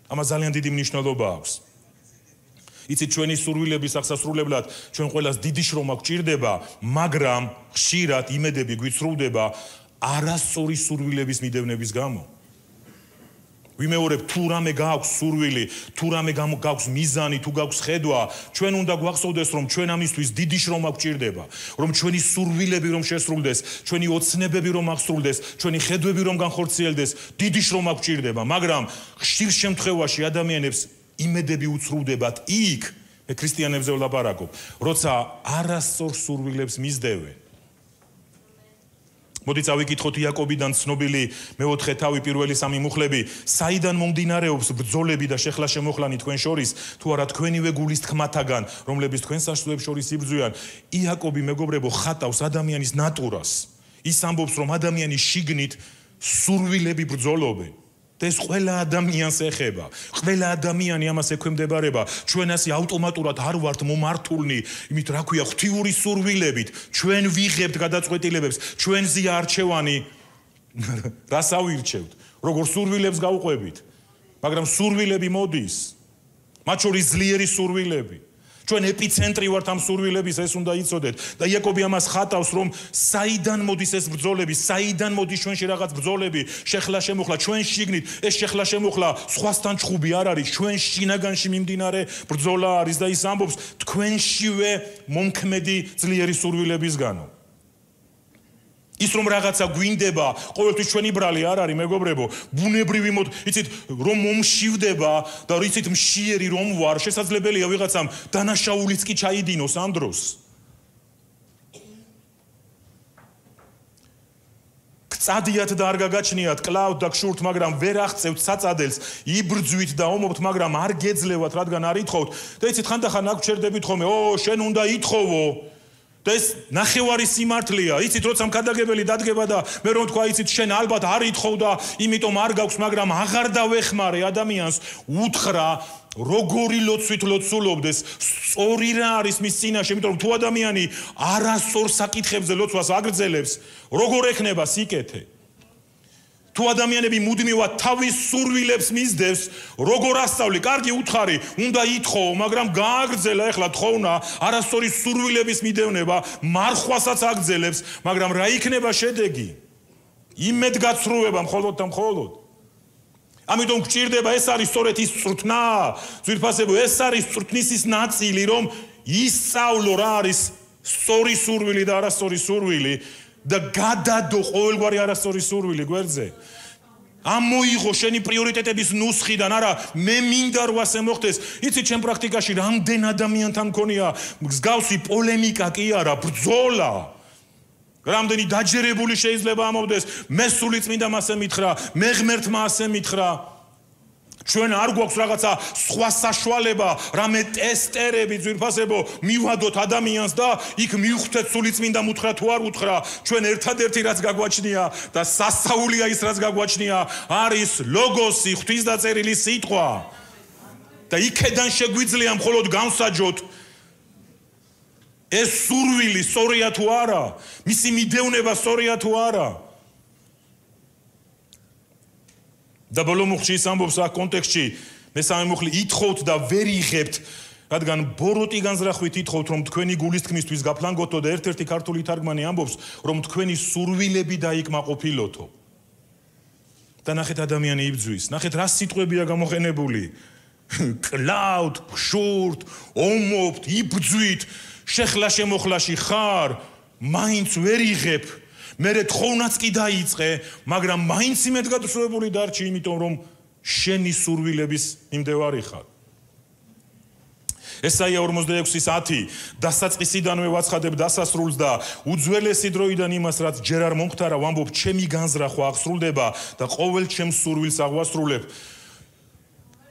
ამას ძალიან დიდი მნიშვნელობა აქვს. იცით, ჩვენი სურვილების აღსასრულებლად ჩვენ ყველას დიდი შრომა გვჭირდება, მაგრამ ხშირად იმედები გვიცრუდება არასწორი სურვილების მიდევნების გამო. ვიმეორებ, თუ რამე გააქვს სურვილი, თუ რამე გააქვს მიზანი, თუ გააქვს ხედვა, ჩვენ უნდა გვახსოვდეს, რომ ჩვენ ამისთვის დიდი შრომა გვჭირდება, რომ ჩვენი სურვილები რომ შესრულდეს, ჩვენი ოცნებები რომ აღსრულდეს, ჩვენი ხედვები რომ განხორციელდეს, დიდი შრომა გვჭირდება, მაგრამ ხშირ შემთხვევაში ადამიანებს იმედები უცრუდებათ იქ, მე ქრისტიანებზე ვლაპარაკობ, როცა არასწორ სურვილებს მისდევენ. მოდით წავიკითხოთ იაკობიდან ცნობილი მეოთხე თავი პირველი სამი მუხლები, საიდან მომდინარეობს ბრძოლები და შეხლა-შემოხლანი თქვენ შორის, თუ არა თქვენივე გულის თქმათაგან, რომლებიც თქვენ საშუალებს შორის იბრძვიან. იაკობი, მეგობრებო, ხატავს ადამიანის ნატურას. ის ამბობს, რომ ადამიანის შიგნით სურვილები ბრძოლობენ. და ეს ყველა ადამიანს ეხება. ყველა ადამიანი ამას ექვემდებარება. ჩვენ ასე ავტომატურად არ ვართ მომართულნი, იმით რა ქვია, ღვთიური სურვილებით. ჩვენ ვიღებთ გადაწყვეტილებებს, ჩვენზეა არჩევანი. რას ავირჩევთ? როგორ სურვილებს გავყვებით? მაგრამ სურვილები მოდის. მათ შორის ძლიერი სურვილები. ჩვენ ეპიცენტრი ვართ ამ სურვილების, ეს უნდა იცოდეთ. და იაკობი ამას ხატავს, რომ საიდან მოდის ეს ბრძოლები, საიდან მოდის ჩვენში რაღაც ბრძოლები, შეხლა-შემოხლა, ჩვენ შიგნით ეს შეხლა-შემოხლა სხვასთან ჩხუბი არ არის, ჩვენ შინაგანში მიმდინარე ბრძოლა არის და ის ამბობს თქვენშივე მომქმედი ძლიერი სურვილებისგანო. ის რომ რაღაცა გვინდება, ყოველთვის ჩვენი ბრალი არ არის, მეგობრებო, ბუნებრივი იცით, რომ მომშივდება და იცით, მშიერი რომ ვარ, შესაძლებელია ვიღაცამ დანაშაულიც კი ჩაიდინოს ამ დროს. გწადიათ და არ გაგაჩნიათ, კლავთ და გშურთ, მაგრამ ვერ აღწევთ საწადელს, იბრძვით და ომობთ, მაგრამ არ გეძლევათ, რადგან არ ითხოვთ. და იცით, ხანდახან აქ ვჩერდებით ხოლმე, შენ უნდა ითხოვო. და ეს ნახევარი სიმართლეა. იცით, როცა მქადაგებელი დადგება და მე რომ თქვა, იცით, შენ ალბათ არ ითხოვ და იმიტომ არ გაქვს, მაგრამ აღარ დავეხმარე ადამიანს, უთხრა, როგორი ლოცვით ლოცულობდეს, სწორი რა არის მის წინაშე, იმიტომ რომ თუ ადამიანი არასწორ საკითხებზე ლოცვას აგრძელებს, როგორ ექნება სიკეთე? თუ ადამიანები მუდმივად თავის სურვილებს მისდევს, როგორ ასწავლი? კარგი უთხარი, უნდა ითხოვო, მაგრამ გააგრძელა ეხლა თხოვნა, არასწორი სურვილების მიდევნება, მარხვასაც აგრძელებს, მაგრამ რა იქნება შედეგი? იმედგაცრუება მხოლოდ და მხოლოდ. ამიტომ გჭირდება, ეს არის სწორედ ის წვრთნა, ძვირფასებო, ეს არის წვრთნის ის ნაწილი, რომ ისწავლო რა არის სწორი სურვილი და არასწორი სურვილი. და გადადო ყოველგვარი არასწორი სურვილი გვერდზე. ამოიღო შენი პრიორიტეტების ნუსხიდან, არა, მე მინდა რომ ასე მოხდეს. იცით, ჩემ პრაქტიკაში რამდენ ადამიანთან მქონია მსგავსი პოლემიკა კი არა, ბრძოლა. რამდენი დაჯერებული შეიძლება ამოვდეს, მე სული წმინდამ ასე მითხრა, მე ღმერთმა ასე მითხრა. ჩვენ არ გვაქვს რაღაცა სხვა საშუალება, რამე ტესტერები ძვირფასებო, მივადოთ ადამიანს და იქ მივხვდეთ სული წმინდა უთხრა თუ არ უთხრა. ჩვენ ერთადერთი რაც გაგვაჩნია და სასწაულია ის რაც გაგვაჩნია, არის ლოგოსი, ღვთისდაწერილი სიტყვა. და იქედან შეგვიძლია მხოლოდ გამსაჯოთ ეს სურვილი სწორია თუ არა, მისი მიდევნება სწორია თუ არა. და ბოლო მუხლში ის ამბობს აქ კონტექსტში, მესამე მუხლი, ითხოვთ და ვერ იღებთ, რადგან ბოროტი განზრახვით ითხოვთ, რომ თქვენი გულის თქმისთვის გაფლანგოთო და ერთ-ერთი ქართული თარგმანი ამბობს, რომ თქვენი სურვილები დაიკმაყოფილოთო. და ნახეთ ადამიანი იბძვის, ნახეთ რა სიტყვებია გამოყენებული. კლავთ, გშურთ, ომობთ, იბძვით, შეხლა-შემოხლაში ხარ, მაინც ვერ იღებ. მერე თხოვნაც კი დაიწყე, მაგრამ მაინც იმედგაცრუებული დარჩი, იმიტომ რომ შენი სურვილების მიმდევარი ხარ. ესაია 46:10 დასაწყისიდანვე ვაცხადებ დასასრულს და უძველესი დროიდან იმას, რაც ჯერ არ მომხდარა, ვამბობ, ჩემი განზრახვა აღსრულდება და ყოველ ჩემს სურვილს აღვასრულებ.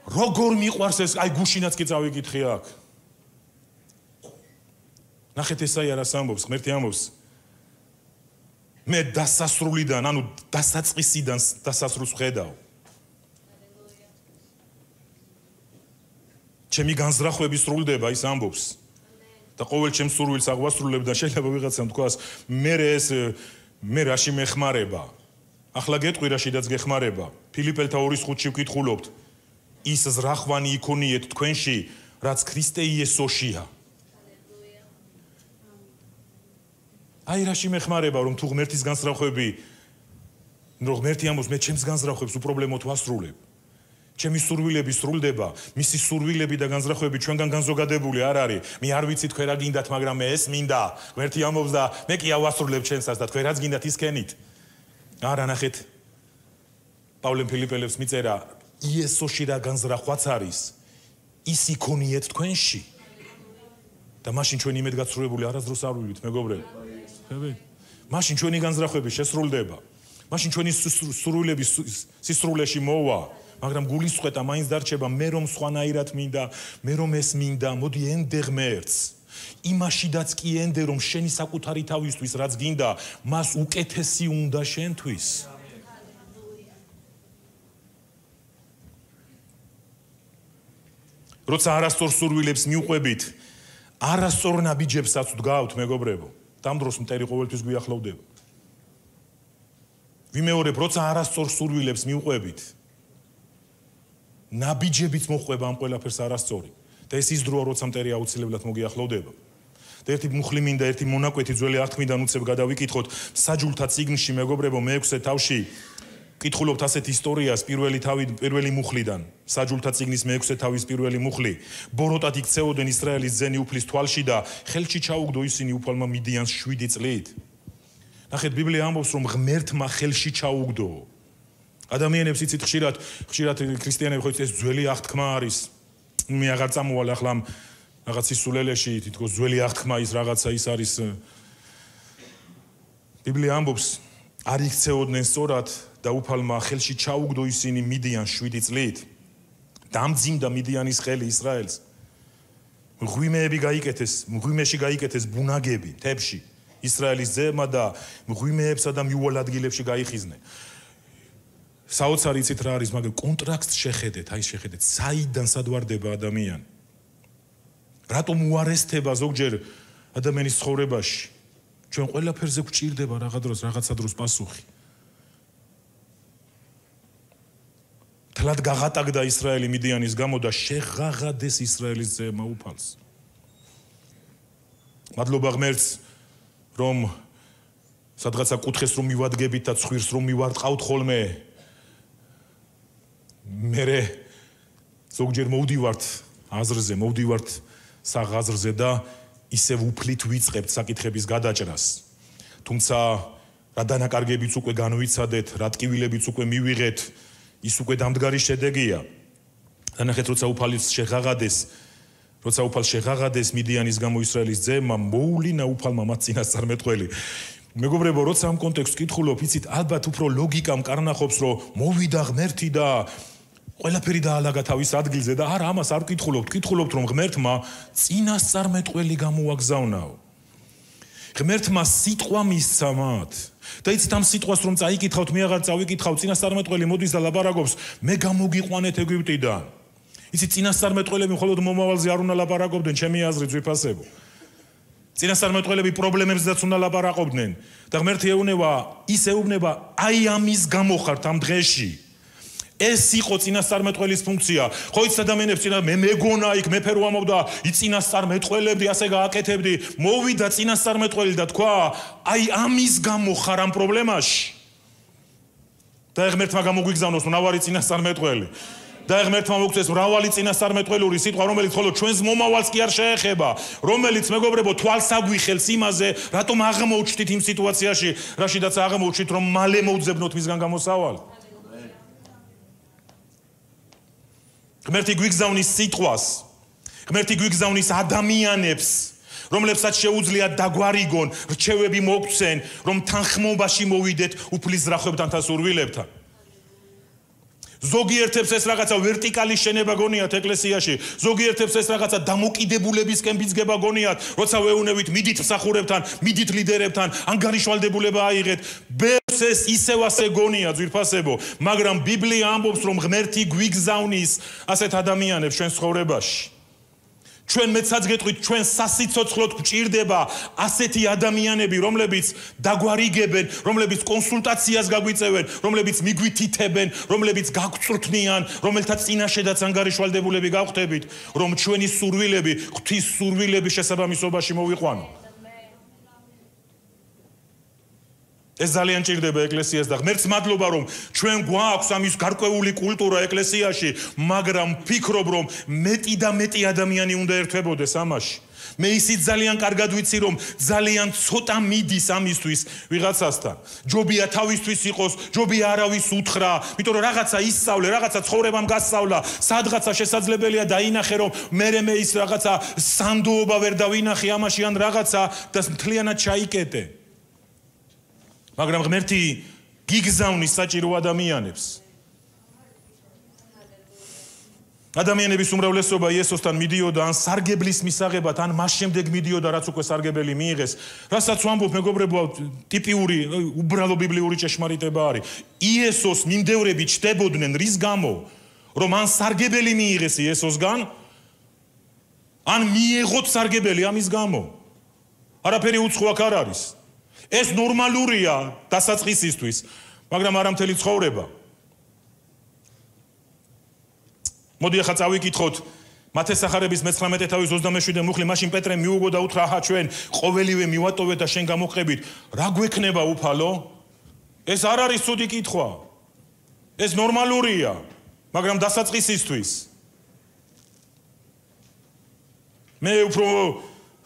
როგორ მიყვარს ეს, აი გუშინაც კი წავიკითხე აქ. ნახეთ ესაია რას ამბობს, ღმერთი ამბობს. მე დასასრულიდან, ანუ დასაწყისიდან დასასრულს ვხედავ. ჩემი განზრახვები სრულდება, ის ამბობს. და ყოველ ჩემს სურვილს აღვასრულებ და შეიძლება ვიღაცამ თქვას, მე რაში მეხმარება. ახლა გეტყვი რაშიდაც გეხმარება. ფილიპელთა 2:5-ში ვკითხულობთ. ის ზრახვანი იქონიეთ თქვენში, რაც ქრისტე იესოშია. აი რაში მეხმარება, რომ თუ ღმერთის განზრახვები, რომ ღმერთი ამბობს, მე ჩემს განზრახვებს უპრობლემოდ ვასრულებ. ჩემი სურვილები სრულდება, მისი სურვილები და განზრახვები ჩვენგან განზოგადებული არ არის. მე არ ვიცი თქვენ რა გინდათ, მაგრამ მე ეს მინდა. ღმერთი ამბობს და მე კი ავასრულებ ჩემსას და თქვენ რაც გინდათ ის კენით. არა ნახეთ. პავლემ ფილიპელებს მიწერა, იესოში რა განზრახვაც არის, ის იქონიეთ თქვენში. და მაშინ ჩვენ იმედგაცრუებული არასდროს არ ვივით, მეგობრებო. მაშინ ჩვენი განზრახვები შესრულდება. მაშინ ჩვენი სურვილები სისრულეში მოვა. მაგრამ გულისხმეტა მაინც დარჩება, მე რომ სხვანაირად მინდა, მე რომ ეს მინდა, მოდი ენდე ღმერთს. იმაშიდაც კი ენდე, რომ შენი საკუთარი თავისთვის რაც გინდა, მას უკეთესი უნდა შენთვის. როცა არასწორ სურვილებს მიუყვებით, არასწორ ნაბიჯებსაც ვდგავთ, მეგობრებო. ამ დროს მტერი ყოველთვის გვიახლოვდება. ვიმეორებ, როცა არასწორ სურვილებს მიუყვებით, ნაბიჯებიც მოყვება ამ ყველაფერს არასწორი. და ეს ის დროა, როცა მტერი აუცილებლად მოგიახლოვდება. და ერთი მუხლი მინდა, ერთი მონაკვეთი ძველი აღთქმიდან უცებ გადავიკითხოთ საჯულთა წიგნში, მეგობრებო, მე-6 თავში ვკითხულობთ ასეთ ისტორიას პირველი მუხლიდან. საჯულთა წიგნის მე-6 თავის პირველი მუხლი. ბოროტად იქცეოდნენ ისრაელის ძენი უფლის თვალში და ხელში ჩაუგდო ისინი უფალმა მიდიანს 7 წლით. ნახეთ, ბიბლია ამბობს, რომ ღმერთმა ხელში ჩაუგდო. ადამიანებს იცით ხშირად ქრისტიანები ხო ეს ძველი აღთქმა არის. მე აღარ წამოვალ ახლა რაღაც ისულელეში, თითქოს ძველი აღთქმა ის რაღაცა ის არის. ბიბლია ამბობს, არ იქცეოდნენ სწორად და უფალმა ხელში ჩაუგდო ისინი მიდიანს 7 წლით. დამძიმდა მიდიანის ხელი ისრაელს. მღვიმეში გაიკეთეს ბუნაგები მთებში. ისრაელის ძეებმა და მღვიმეებსა და მიუვალ ადგილებში გაიხიზნენ. საოცარი იცით რა არის, მაგრამ კონტრაქტს შეხედეთ, აი შეხედეთ, საიდან სადვარდება ადამიანი. რატომ უარესდება ზოგჯერ ადამიანის ცხოვრებაში? ჩვენ ყველაფერზე გვჭირდება რაღაცა დროს პასუხი. თლად გაღატაკდა ისრაელი მიდიანის გამო და შეღაღადეს ისრაელის ძეებმა უფალს. მადლობა ღმერთს, რომ სადღაცა კუთხეს რომ მივადგებით და ცხვირს რომ მივარტყავთ ხოლმე. მე ზოგჯერ მოვდივართ აზრზე, მოვდივართ საღაზრზე და ისევ უფლით ვიწყებთ საკითხების გადაჭრას. თუმცა რა დანაკარგებიც უკვე განვიცადეთ, რა ტკივილებიც უკვე მივიღეთ, ის უკვე დამდგარი შედეგია. დანახეთ, როცა უფალს შეღაღადეს მიდიანის გამო ისრაელის ძეებმა, მოულინა უფალმა მათ წინასწარმეტყველი. მეგობრებო, როცა ამ კონტექსტს ვკითხულობ, იცით, ალბათ უფრო ლოგიკამ კარნახობს, რომ მოვიდა ღმერთი და ყველაფერი დაალაგა თავის ადგილზე და არა, ამას არ ვკითხულობთ, რომ ღმერთმა წინასწარმეტყველი გამოაგზავნაო. ღმერთმა სიტყვა მისცა მათ. და იცით, ამ სიტყვას რომ წაიკითხავთ, მე აღარ წავიკითხავ, წინასწარმეტყველი მოდის და ლაპარაკობს, მე გამოგიყვანეთ ეგვიპტიდან. იცით, წინასწარმეტყველები მხოლოდ მომავალზე არ უნდა ლაპარაკობდნენ, ჩემი აზრით ძვირფასებო. წინასწარმეტყველები პრობლემებზეც უნდა ლაპარაკობდნენ და ღმერთი ეუბნება, აი ამის გამო ხართ ამ დღეში. ეს იყო წინასწარმეტყველის ფუნქცია. ხო იცით ადამიანებს მე მეგონა იქ მეფე რო ამობდა, იწინასწარმეტყველებდი, ასე გააკეთებდი, მოვიდა წინასწარმეტყველი და თქვა, აი ამის გამო ხარ ამ პრობლემაში. და ღმერთმა გამოგვიგზავნოს მრავალი წინასწარმეტყველი. და ღმერთმა მოგწეს მრავალი წინასწარმეტყველური სიტყვა, რომელიც მხოლოდ ჩვენს მომავალს კი არ შეეხება, რომელიც მეგობრებო თვალს აგვიხელს იმაზე, რატომ აღმოჩნდით იმ სიტუაციაში, რაშიდაც აღმოჩნდით, რომ მალე მოვძებნოთ მისგან გამოსავალი. ღმერთი გვიგზავნის სიტყვას, ღმერთი გვიგზავნის ადამიანებს, რომლებსაც შეუძლია დაგვარიგონ, რჩევები მოგცენ, რომ თანხმობაში მოვიდეთ უფლის ზრახვებთან და სურვილებთან. ზოგიერთებს ეს რაღაცა ვერტიკალი შენება გონიათ ეკლესიაში, ზოგიერთებს ეს რაღაცა დამოკიდებულებისკენ ბიძგება გონიათ, როცა ვეუნებით მიდით მსახურებთან, მიდით ლიდერებთან, ანგარიშვალდებულება აიღეთ. ბევრს ეს ისევ ასე გონია ძვირფასებო, მაგრამ ბიბლია ამბობს, რომ ღმერთი გვიგზავნის ასეთ ადამიანებს ჩვენ ცხოვრებაში. ჩვენ მეცაც გეტყვით, ჩვენ სასიცოცხლოდ გვჭირდება ასეთი ადამიანები, რომლებიც დაგვარიგებენ, რომლებიც კონსულტაციას გაგვიწევენ, რომლებიც მიგვითითებენ, რომლებიც გაგწვრთნიან, რომელთაც წინაშედაც ანგარიშვალდებულები გავხდებით, რომ ჩვენი სურვილები ღვთის სურვილების შესაბამისობაში მოვიყვანო. ეს ძალიან ჭირდება ეკლესიას და ღმერთს მადლობა, რომ ჩვენ გვაქვს ამის გარკვეული კულტურა ეკლესიაში, მაგრამ ვფიქრობ, რომ მეტი და მეტი ადამიანი უნდა ერთვებოდეს ამაში. მე ისიც ძალიან კარგად ვიცი, რომ ძალიან ცოტა მიდის ამისთვის ვიღაცასთან. ჯობია თავისთვის იყოს, ჯობია არავის უთხრა, იმიტომ რომ რაღაცა ისწავლე, რაღაცა ცხოვრებამ გასწავლა, სადღაცა შესაძლებელია დაინახე, რომ მე ის რაღაცა სანდოობა ვერ დავინახე ამაში ან რაღაცა და მთლიანად ჩაიკეტე. მაგრამ ღმერთი გიგზავნის საჭირო ადამიანებს. ადამიანების უმრავლესობა იესოსთან მიდიოდა ან სარგებლის მისაღებად, ან მას შემდეგ მიდიოდა, რაც უკვე სარგებელი მიიღეს. რასაც ვამბობ, მეგობრებო, ტიპიური, უბრალო ბიბლიური ჭეშმარიტება არის. იესოს მიმდევრები ჩდებოდნენ რის გამო, რომ ან სარგებელი მიიღეს იესოსგან, ან მიეღოთ სარგებელი ამის გამო. არაფერი უცხო აქ არ არის. ეს ნორმალურია დასაწყისისთვის, მაგრამ არა მთელი ცხოვრება. მოდი ახლა წავიკითხოთ მათეს სახარების 19:27 მუხლი, მაშინ პეტრემ მიუგო და უთხრა, აჰა, ჩვენ ყოველივე მივატოვეთ და შენ გამოყრებით, რა გვექნება უფალო? ეს არ არის ცუდი კითხვა. ეს ნორმალურია, მაგრამ დასაწყისისთვის. მე უფრო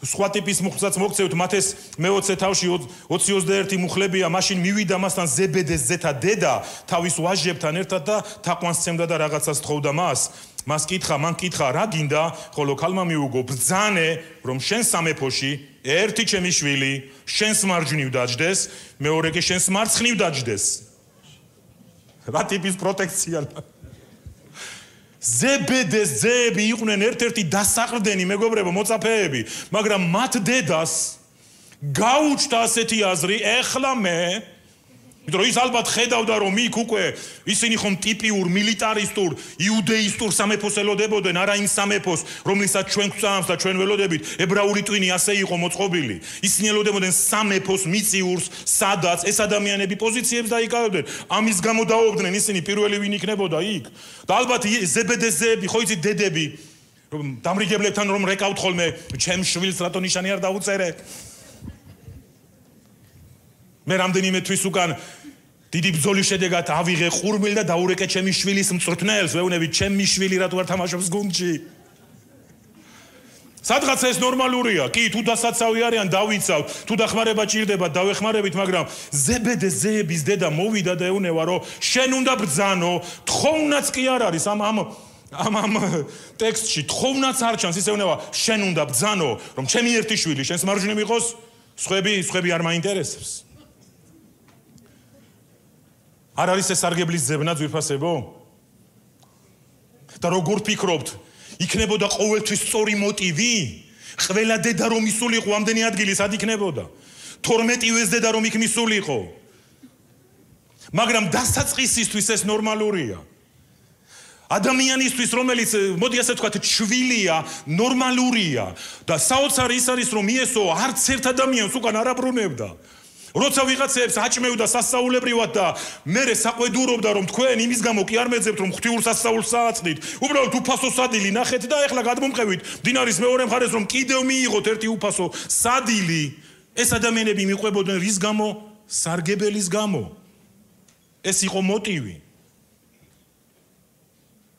სხვა ტიპის მუხლსაც მოგცევთ, მათეს მე-20 თავში 20-21 მუხლებია, მაშინ მივიდა მასთან ზებედეს ზეთა დედა თავის ვაჟებთან ერთად და თაყვანს სცემდა და რაღაცას თხოვდა მას. მას კითხა, მან კითხა, რა გინდა, ხოლო ქალმა მიუგო, ბრძანე, რომ შენ სამეფოში ერთი ჩემი შვილი შენს მარჯვნივ დაჯდეს, მეორე კი შენს მარცხნივ დაჯდეს. რა ტიპის პროტექცია? ზებედეს ძეები იყვნენ ერთ-ერთი დასაყრდენი მეგობრებო მოწაფეები, მაგრამ მათ დედას გაუჩნდა ასეთი აზრი, ეხლა მე, იმიტომ რომ ის ალბათ ხედავდა, რომ იქ უკვე ისინი ხომ ტიპიურ მილიტარისტურ, იუდეისტურ სამეფოს ელოდებოდნენ, არა იმ სამეფოს, რომლითაც ჩვენ გვწამს და ჩვენ ველოდებით, ებრაული ტვინი ასე იყო მოწყობილი. ისინი ელოდებოდნენ სამეფოს მიწიურს, სადაც ეს ადამიანები პოზიციებს დაიკავებდნენ. ამის გამო დაობდნენ ისინი პირველი ვინ იქნებოდა იქ. და ალბათ ზებედეს ძეები, ხო იცით დედები, რომ დამრიგებლებთან რომ რეკავთ ხოლმე, ჩემ შვილს რატო ნიშანი არ დაუწერე? მე რამდენიმე თვის უკან დიდი ბრძოლის შედეგად ავიღე ყურმილ და დაურეკე ჩემი შვილის მწვრთნელს, ვეუბნები, ჩემი შვილი რატო არ თამაშობს გუნდში? სადღაც ეს ნორმალურია. კი, თუ დასაცავი არიან, დავიცავთ, თუ დახმარება ჭირდება, დავეხმარებით, მაგრამ ზებედეს ძეების დედა მოვიდა და ეუბნება, რომ შენ უნდა ბრძანო, თხოვნაც კი არ არის ამ ტექსტში, თხოვნაც არ ჩანს, ის ეუბნება, შენ უნდა ბრძანო, რომ ჩემი ერთი შვილი შენს მარჯვნივ იყოს, სხვები არ მაინტერესებს. არ არის ეს სარგებლის ძებნა ძვირფასებო? და როგორ ფიქრობთ, იქნებოდა ყოველთვის სწორი მოტივი? ყველა დედა რომ ისულიყო ამდენი ადგილი სად იქნებოდა? 12-ვეს დედა რომ იქ მისულიყო? მაგრამ დასაწყისისთვის ეს ნორმალურია. ადამიანისთვის, რომელიც, მოდი ასე ვთქვათ, შვილია, ნორმალურია და საოცარი ის არის, რომ იესო არც ერთ ადამიანს უკან არ აბრუნებდა. როცა ვიღაცებს აჭმევდა სასწაულებრივად და მერე საყვედურობდა, რომ თქვენ იმის გამო კი არ მეძებთ, რომ ღვთიურ სასწაულს სააცდით, უბრალოდ უფასო სადილი ნახეთ და ეხლა გადმომყევით მდინარის მეორე მხარეს, რომ კიდევ მიიღოთ ერთი უფასო სადილი. ეს ადამიანები მიყვებოდნენ რის გამო? სარგებელის გამო. ეს იყო მოტივი.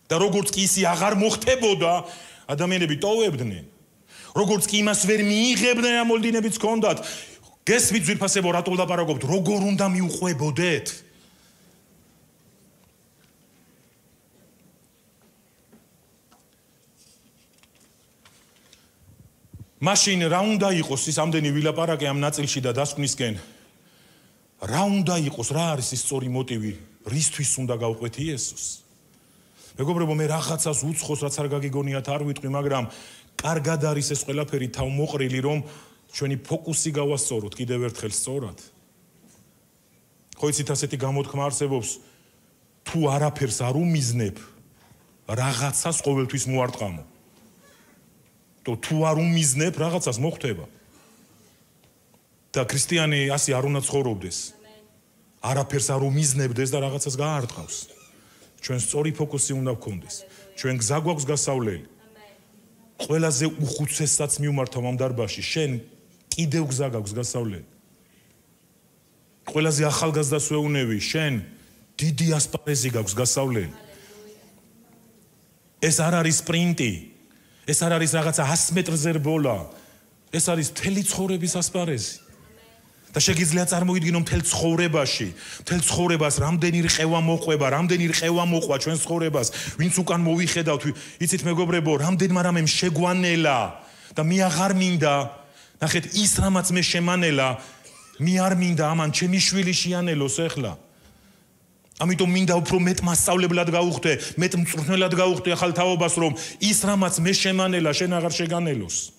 და როგორც კი ისი აღარ მოხდებოდა, ადამიანები ტოვებდნენ. როგორც კი იმას ვერ მიიღებდნენ, ამოლდინებიც ჰქონდათ. გესმით ძვირფასებო, რატო ვლაპარაკობთ, როგორ უნდა მიუყვებოდეთ? მაშინ რა უნდა იყოს ის ამდენი ვილაპარაკე ამ ნაწილში და დასკვნისკენ? რა უნდა იყოს, რა არის ის სწორი მოტივი, რისთვის უნდა გავყვეთ იესოს? მეგობრებო, მე რაღაცას უცხოს რაც არ გაგიგონიათ არ ვიტყვი, მაგრამ კარგად არის ეს ყველაფერი თავმოყრილი, რომ ჩვენი ფოკუსი გავასწოროთ კიდევ ერთხელ სწორად. ხო იცით ასეთი გამოთქმა არსებობს, თუ არაფერს არ უმიზნებ, რაღაცას ყოველთვის მოარტყამო. თუ არ უმიზნებ, რაღაცას მოხდება. და ქრისტიანი ასე არ უნდა ცხოვრობდეს. არაფერს არ უმიზნებდეს და რაღაცას გაარტყავს. ჩვენ სწორი ფოკუსი უნდა გქონდეს. ჩვენ გზა გვაქვს გასავლელი. ყველაზე უხუცესაც მივმართავ ამ დარბაზში, შენ კიდევ გზა გაქვს გასავლელი. ყველაზე ახალგაზრდას ვეუნები, შენ დიდი ასპარეზი გაქვს გასავლელი. ეს არ არის სპრინტი, ეს არ არის რაღაცა 100 მეტრზე რბოლა, ეს არის მთელი ცხოვრების ასპარეზი. და შეგიძლია წარმოიდგინო მთელ ცხოვრებას რამდენი რყევა მოყვება, რამდენი რყევა მოყვა ჩვენ ცხოვრებას, ვინც უკან მოვიხედავთ, იცით მეგობრებო, რამდენმა რამემ შეგვანელა და მე აღარ მინდა, ნახეთ, ის რამაც მე შემანელა, მე არ მინდა ამან ჩემი შვილი შეანელოს ახლა. ამიტომ მინდა უფრო მეტ მასწავლებლად გავუხდე, მეტ მწვრთნელად გავუხდე ახალ თაობას, რომ ის რამაც მე შემანელა, შენ აღარ შეგანელოს.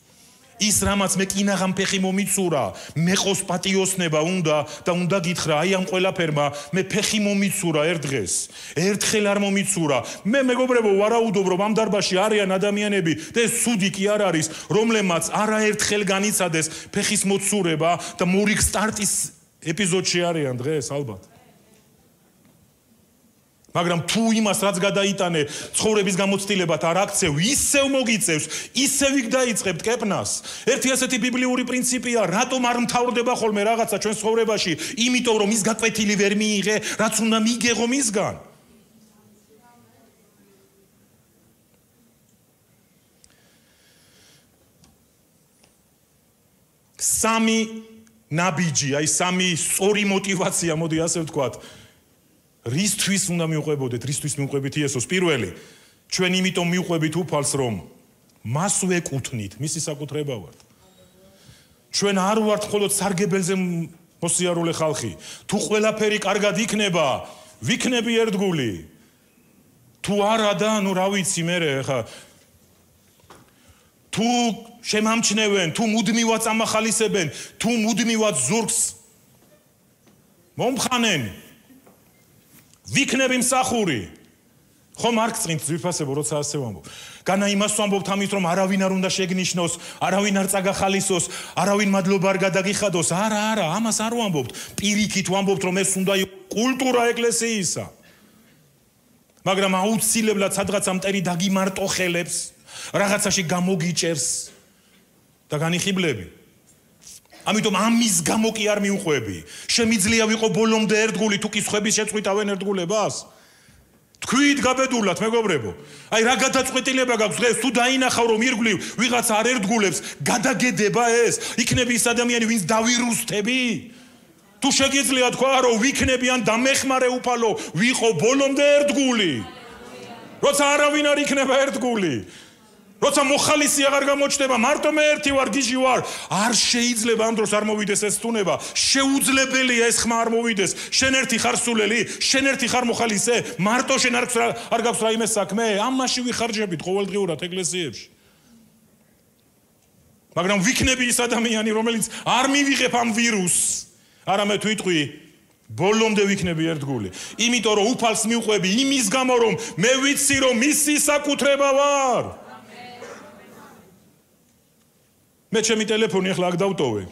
ის რამაც მე კინაღამ ფეხი მომიცურა, მე ყოს პატიოსნება უნდა და უნდა გითხრა, აი ამ ყველაფერმა მე ფეხი მომიცურა ერთ დღეს. ერთხელ არ მომიცურა. მე მეგობრებო, ვარაუდობ, რომ ამ დარბაზში არიან ადამიანები და ეს სუდი კი არ არის, რომლებმაც არაერთხელ განიცადეს ფეხის მოცურება და მორიგ სტარტის ეპიზოდში არიან დღეს ალბათ. მაგრამ თუ იმას რაც გადაიტანე ცხოვრების გამოცდილებად არ აქცევ, ისევ მოგიწევს, ისევ იქ დაიწყებთ კეპნას. ერთი ასეთი ბიბლიური პრინციპია, რატომ არ მთავრდება ხოლმე რაღაცა ჩვენ ცხოვრებაში, იმიტომ რომ ის გაკვეთილი ვერ მიიღე, რაც უნდა მიიღო მისგან. სამი ნაბიჯი, აი სამი სწორი мотиваცია, მოდი ასე ვთქვათ. რისთვის უნდა მივყვებოდეთ, რისთვის მივყვებით იესოს? პირველი, ჩვენ იმიტომ მივყვებით უფალს, რომ მას ვეკუთვნით, მისი საკუთრება ვართ. ჩვენ არ ვართ მხოლოდ სარგებელზე მოსიარულე ხალხი. თუ ყველაფერი კარგად იქნება, ვიქნები ერთგული. თუ არა და, რა ვიცი მე ხა თუ შემამჩნევენ, თუ მუდმივად წამახალისებენ, თუ მუდმივად ზურგს მომხანენ, ვიქნები მსახური. ხო მარკს წინთ ძვირფასებო, როცა ასე ვამბობ. განა იმას ვამბობთ ამით, რომ არავინ არ უნდა შეგნიშნოს, არავინ არ წაგახალისოს, არავინ მადლობა არ გადაგიხადოს. არა, ამას არ ვამბობთ. პირიქით ვამბობთ, რომ ეს უნდა იყოს კულტურა ეკლესიისა. მაგრამ აუცილებლად სადღაცა მტერი დაგიმარტოხელებს, რაღაცაში გამოგიჭერს და განიხიბლები. ამიტომ ამის გამო კი არ მივყვები. შემიძლია ვიყო ბოლომდე ერთგული, თუ კი სხვების შეწყვიტავენ ერთგულებას. თქვით გაბედულად, მეგობრებო. აი რა გადაწყვეტილება გაქვს დღეს, თუ დაინახავ რომ ირგვლივ ვიღაც არ ერთგულებს, გადაგედება ეს, იქნები ის ადამიანი, ვინც დავირუსტები. თუ შეგიძლია თქვა, რომ ვიქნები ან დამეხმარე უფალო, ვიყო ბოლომდე ერთგული. როცა არავინ არ იქნება ერთგული. როცა მოხალისი აღარ გამოჩნდება, მარტო მე ერთი ვარ, გიჟი ვარ, არ შეიძლება ამ დროს არ მოვიდეს ეს თუნება, შეუძლებელია ეს ხმა არ მოვიდეს, შენ ერთი ხარ სულელი, შენ ერთი ხარ მოხალისე, მარტო შენ არ გაქვს რაიმე საქმე, ამაში ვიხარჯებით ყოველდღიურად ეკლესიებში. მაგრამ ვიქნები ის ადამიანი, რომელიც არ მივიღებ ამ ვირუსს, არამედ ვიტყვი, ბოლომდე ვიქნები ერთგული. იმიტომ რომ უფალს მივყვები იმის გამო, რომ მე ვიცი, რომ მისი საკუთრება ვარ. მე ჩემი ტელეფონი ახლა აქ დავტოვე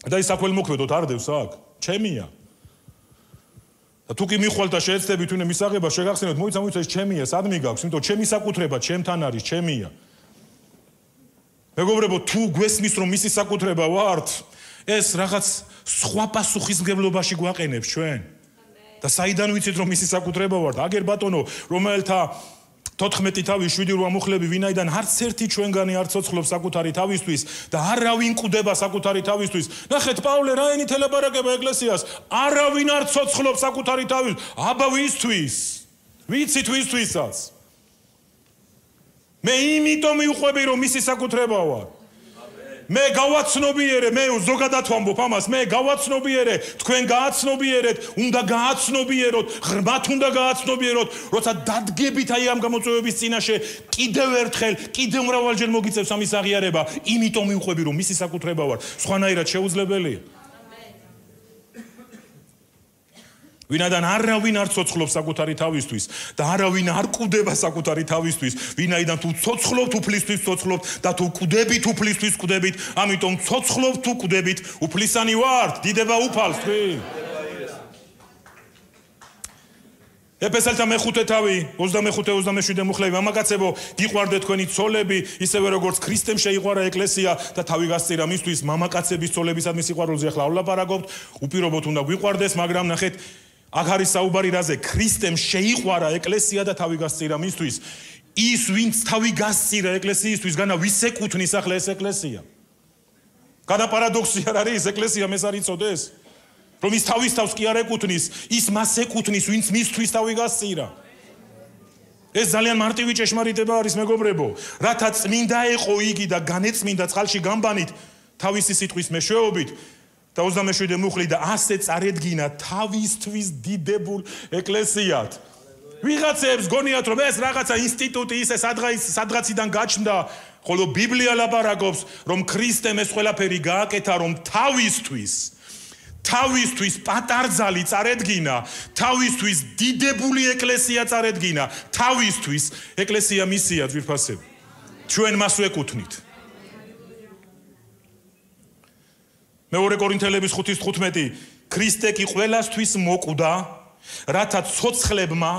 და ის საქველმოქმედოდ არ დევს აქ, ჩემია. და თუ კი მიხვალ და შეეცდები თუნე მისაღება შეგახსენოთ, მოიცა ეს ჩემია, სადმი გაქვს, იმიტომ ჩემი საკუთრება ჩემთან არის, ჩემია. მეგობრებო, თუ გვესმის რომ მისი საკუთრება ვართ, ეს რაღაც სხვა პასუხისმგებლობაში გვაყენებს ჩვენ. და საიდან ვიცით რომ მისი საკუთრება ვართ? აგერ ბატონო, რომელთა 14 თავი 7-8 მუხლები ვინაიდან არც ერთი ჩვენგანი არ ცოცხლობს საკუთარი თავისთვის და არავინ კვდება საკუთარი თავისთვის. ნახეთ პავლე რაინით ელაპარაკება ეკლესიას, არავინ არ ცოცხლობს საკუთარი თავის. აბა ვისთვის? ვიცით ვისთვისაც? მე იმიტომ მივყვები რომ მისი საკუთრება ვარ. მე გავაცნობიერე, მე ზოგადად ვამბობ ამას, მე გავაცნობიერე, თქვენ გააცნობიერეთ, უნდა გააცნობიეროთ, ღრმად უნდა გააცნობიეროთ, როცა დადგებით აი ამ გამოწვევების წინაშე, კიდევ ერთხელ, კიდევ მრავალჯერ მოგიწევს ამის აღიარება, იმიტომ მივყვები, რომ მისი საკუთრება ვარ, სხვანაირად შეუძლებელია. ვინაიდან არავინ არ ცოცხლობს საკუთარი თავისთვის და არავინ არ კვდება საკუთარი თავისთვის, ვინაიდან თუ ცოცხლობთ უფლისთვის ცოცხლობთ და თუ კვდებით უფლისთვის კვდებით, ამიტომ ცოცხლობთ თუ კვდებით, უფლისანი ვართ, დიდება უფალს თქვი. ეფესელთა მეხუთე თავი 25-27 მუხლები მამაკაცებო გიყვარდეთ თქვენი ცოლები ისევე როგორც ქრისტემ შეიყვარა ეკლესია და თავი გასწირა მისთვის მამაკაცების ცოლებისადმი სიყვარულზე ახლა ვლაპარაკობთ უპირობოდ უნდა გვიყვარდეს მაგრამ ნახეთ აქ არის საუბარი რაზე ქრისტემ შეიყვარა ეკლესია და თავი გასწირა მისთვის ის ვინც თავი გასწირა ეკლესიისთვის განა ვის ეკუთვნის ახლა ეს ეკლესია განა პარადოქსი არ არის ეკლესია მეს არ იცოდეს რომ ის თავის თავს კი არ ეკუთვნის ის მას ეკუთვნის ვინც მისთვის თავი გასწირა ეს ძალიან მარტივი ჭეშმარიტება არის მეგობრებო რათა წმინდა ეყო იგი და განეწმინდა წყალში გამბანით თავისი სიტყვის მეშვეობით და 27 მუხლი და ასე წარედგინა თავისთვის დიდებულ ეკლესიად. ვიღაცებს გონიათ რომ ეს რაღაცა ინსტიტუტი ისე სადღაციდან გაჩნდა, ხოლო ბიბლია ლაპარაკობს რომ ქრისტემ ეს ყველაფერი გააკეთა რომ თავისთვის პატარძალი წარედგინა, თავისთვის დიდებული ეკლესია წარედგინა, თავისთვის ეკლესია მისია ძვირფასები. ჩვენ მას ვეკუთვნით. მეორე კორინთელების 5:15 ქრისტე კი ყველასთვის მოკვდა, რათა ცოცხლებმა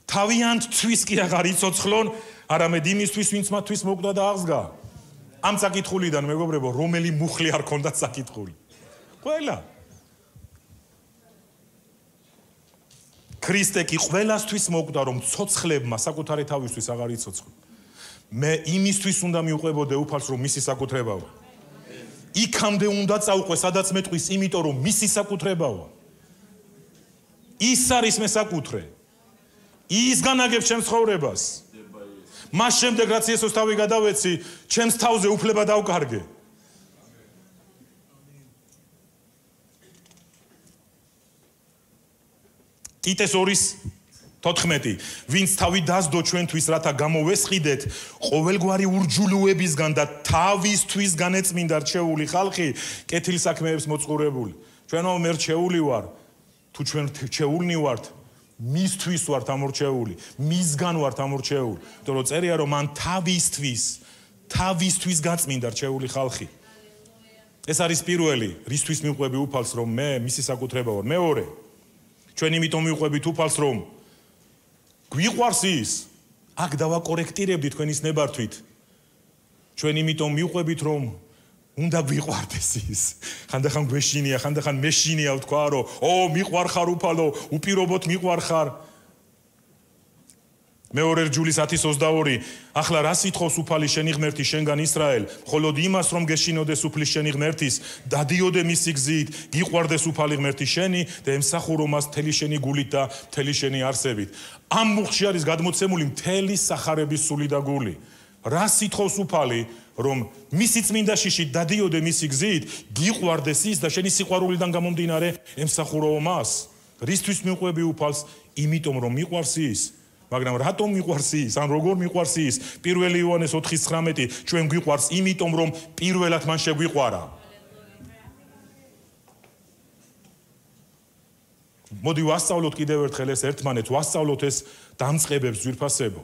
თავიანთთვის კი აღარ იცოცხლონ, არამედ იმისთვის, ვინც მათთვის მოკვდა და აღსგა. ამ საკითხულიდან მეგობრებო, რომელი მუხლი არ ქონდათ საკითხული? ყველა. ქრისტე კი ყველასთვის მოკვდა, რომ ცოცხლებმა საკუთარი თავისთვის აღარ იცოცხლონ. მე იმისთვის უნდა მივყვებოდე უფალს, რომ მისი საკუთრებაა. იქამდე უნდა წავყვე, სადაც მეტყვის, იმიტომ რომ მისი საკუთრებაა. ის არის მე საკუთრე. ის განაგებს ჩემს ცხოვრებას. მას შემდეგ რაც იესოს თავი გადავეცი, ჩემს თავზე უფლება დავკარგე. ტიტეს 2:14 ვინც თავი დასდო ჩვენთვის რათა გამოვესყიდეთ ყოველგვარი ურჯულუებისგან და თავისთვის განეწმინდა რჩეული ხალხი კეთილსაქმეებს მოწყურებული ჩვენო მე რჩეული ვარ თუ ჩვენ რჩეულნი ვართ მისთვის ვართ ამორჩეული მისგან ვართ ამორჩეული იმიტომ რომ წერია რომ მან თავისთვის გაწმინდა რჩეული ხალხი ეს არის პირველი რისთვის მივყვები უფალს რომ მე მისი საკუთრება ვარ მეორე ჩვენ იმიტომ მივყვებით უფალს რომ გვიყვარს ის აქ დავაკორექტირებდით თქვენის ნებართვით ჩვენ იმიტომ მივყვებით რომ უნდა გვიყვარდეს ის ხანდახან გვეშინია ხანდახან მეშინია ვთქვა რომ მიყვარხარ უფალო უპირობოდ მიყვარხარ მეორე რჯულის 10:22 ახლა რა სიტყავს უფალი შენი ღმერთი შენგან ისრაელ მხოლოდ იმას რომ გეშინოდეს უფლის შენი ღმერთის დადიოდე მისი გზით გიყვარდეს უფალი ღმერთი შენი და ემსახურო მას მთელი შენი გულით და მთელი შენი არსებით ამ მუხლში არის გადმოცემული მთელი სახარების სული და გული რა სიტყავს უფალი რომ მისი წმინდა შიში დადიოდე მისი გზით გიყვარდეს ის და შენი სიყვარულიდან გამომდინარე ემსახურო მას რისთვის მივყვები უფალს იმიტომ რომ მიყვარს ის მაგრამ რატომ მიყვარს ის? ან როგორ მიყვარს ის? 1 იოანეს 4:19 ჩვენ გვიყვარს იმიტომ რომ პირველად მან შეგვიყვარა. მოდი ვასწავლოთ კიდევ ერთხელ ეს ერთმანეთს, ვასწავლოთ ეს დამწყებებს ძვირფასებო.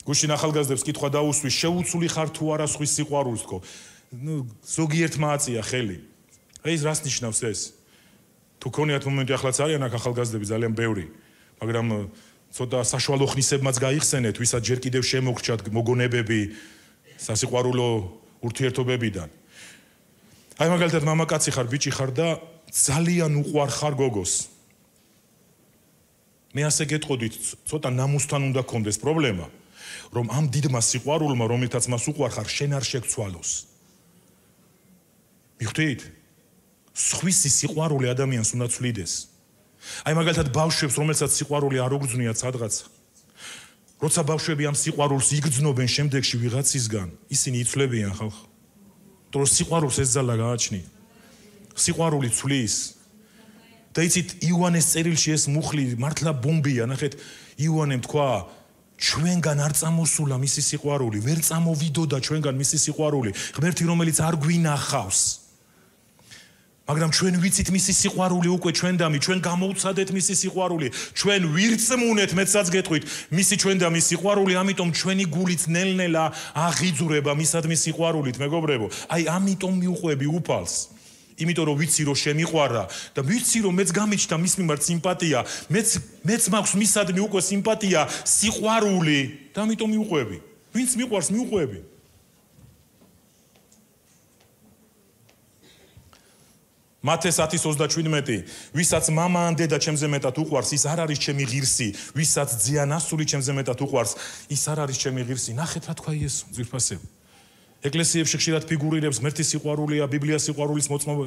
გუშინ ახალგაზრდებს კითხვა დაუსვი, შეუცვლი ხარ თუ არა სხვის სიყვარულს თქო. ზოგიერთმა აწია ხელი. ეს რას ნიშნავს ეს? თუ ქონიათ მომენტი ახლაც არიან აქ ახალგაზრდები ძალიან ბევრი, მაგრამ ცოტა საშუალო ხნისებმაც გაიხსენეთ, ვისაც ჯერ კიდევ შემოგრჩათ მოგონებები სასიყვარულო ურთიერთობებიდან. აი მაგალითად მამაკაცი ხარ, ბიჭი ხარ და ძალიან უყვარხარ გოგოს. მე ასე გეტყოდით, ცოტა ნამუსთან უნდა გქონდეს პრობლემა, რომ ამ დიდმა სიყვარულმა, რომელთაც მას უყვარხარ, შენ არ შეგცვალოს. მიხვდით? სხვისი სიყვარული ადამიანს უნდა ცვლიდეს. აი მაგალითად ბავშვებს რომელსაც სიყვარული არ უგრძნიათ სადღაცა როცა ბავშვები ამ სიყვარულს იგრძნობენ შემდეგში ვიღაცისგან ისინი იცვლებიან ხალხო Თორე სიყვარულს ეს ძალა გააჩნია. სიყვარული ცვლის. და იცით იოანეს წერილში ეს მუხლი მართლა ბომბია, ნახეთ, იოანემ თქვა, ჩვენგან არ წამოსულა მისი სიყვარული, ვერ წამოვიდოდა ჩვენგან მისი სიყვარული, ღმერთი რომელიც არ გვინახავს. მაგრამ ჩვენ ვიცით მისი სიყვარული უკვე ჩვენდამი, ჩვენ გამოვცადეთ მისი სიყვარული, ჩვენ ვირწმუნეთ, მეცაც გეტყვით, მისი ჩვენდამი სიყვარული, ამიტომ ჩვენი გულით ნელ-ნელა აღიძვრება მისადმი სიყვარულით, მეგობრებო. აი ამიტომ მიუყვები უფალს. იმიტომ რომ ვიცი რომ შემიყვარა და ვიცი რომ მეც გამიჩნდა მის მიმართ სიმპათია, მეც მაქვს მისადმი უკვე სიმპათია, სიყვარული და ამიტომ მიუყვები. ვინც მიყვარს, მიუყვები. მათე 10:37 ვისაც მამა ან დედა ჩემზე მეტად უყვარს, ის არ არის ჩემი ღირსი, ვისაც ძიანასული ჩემზე მეტად უყვარს, ის არ არის ჩემი ღირსი. ნახეთ რა თქვა იესო, ძვირფასებო. ეკლესიებში ხშირად ფიგურირებს ღმერთის სიყვარულია, ბიბლიის სიყვარულის მოწმობა.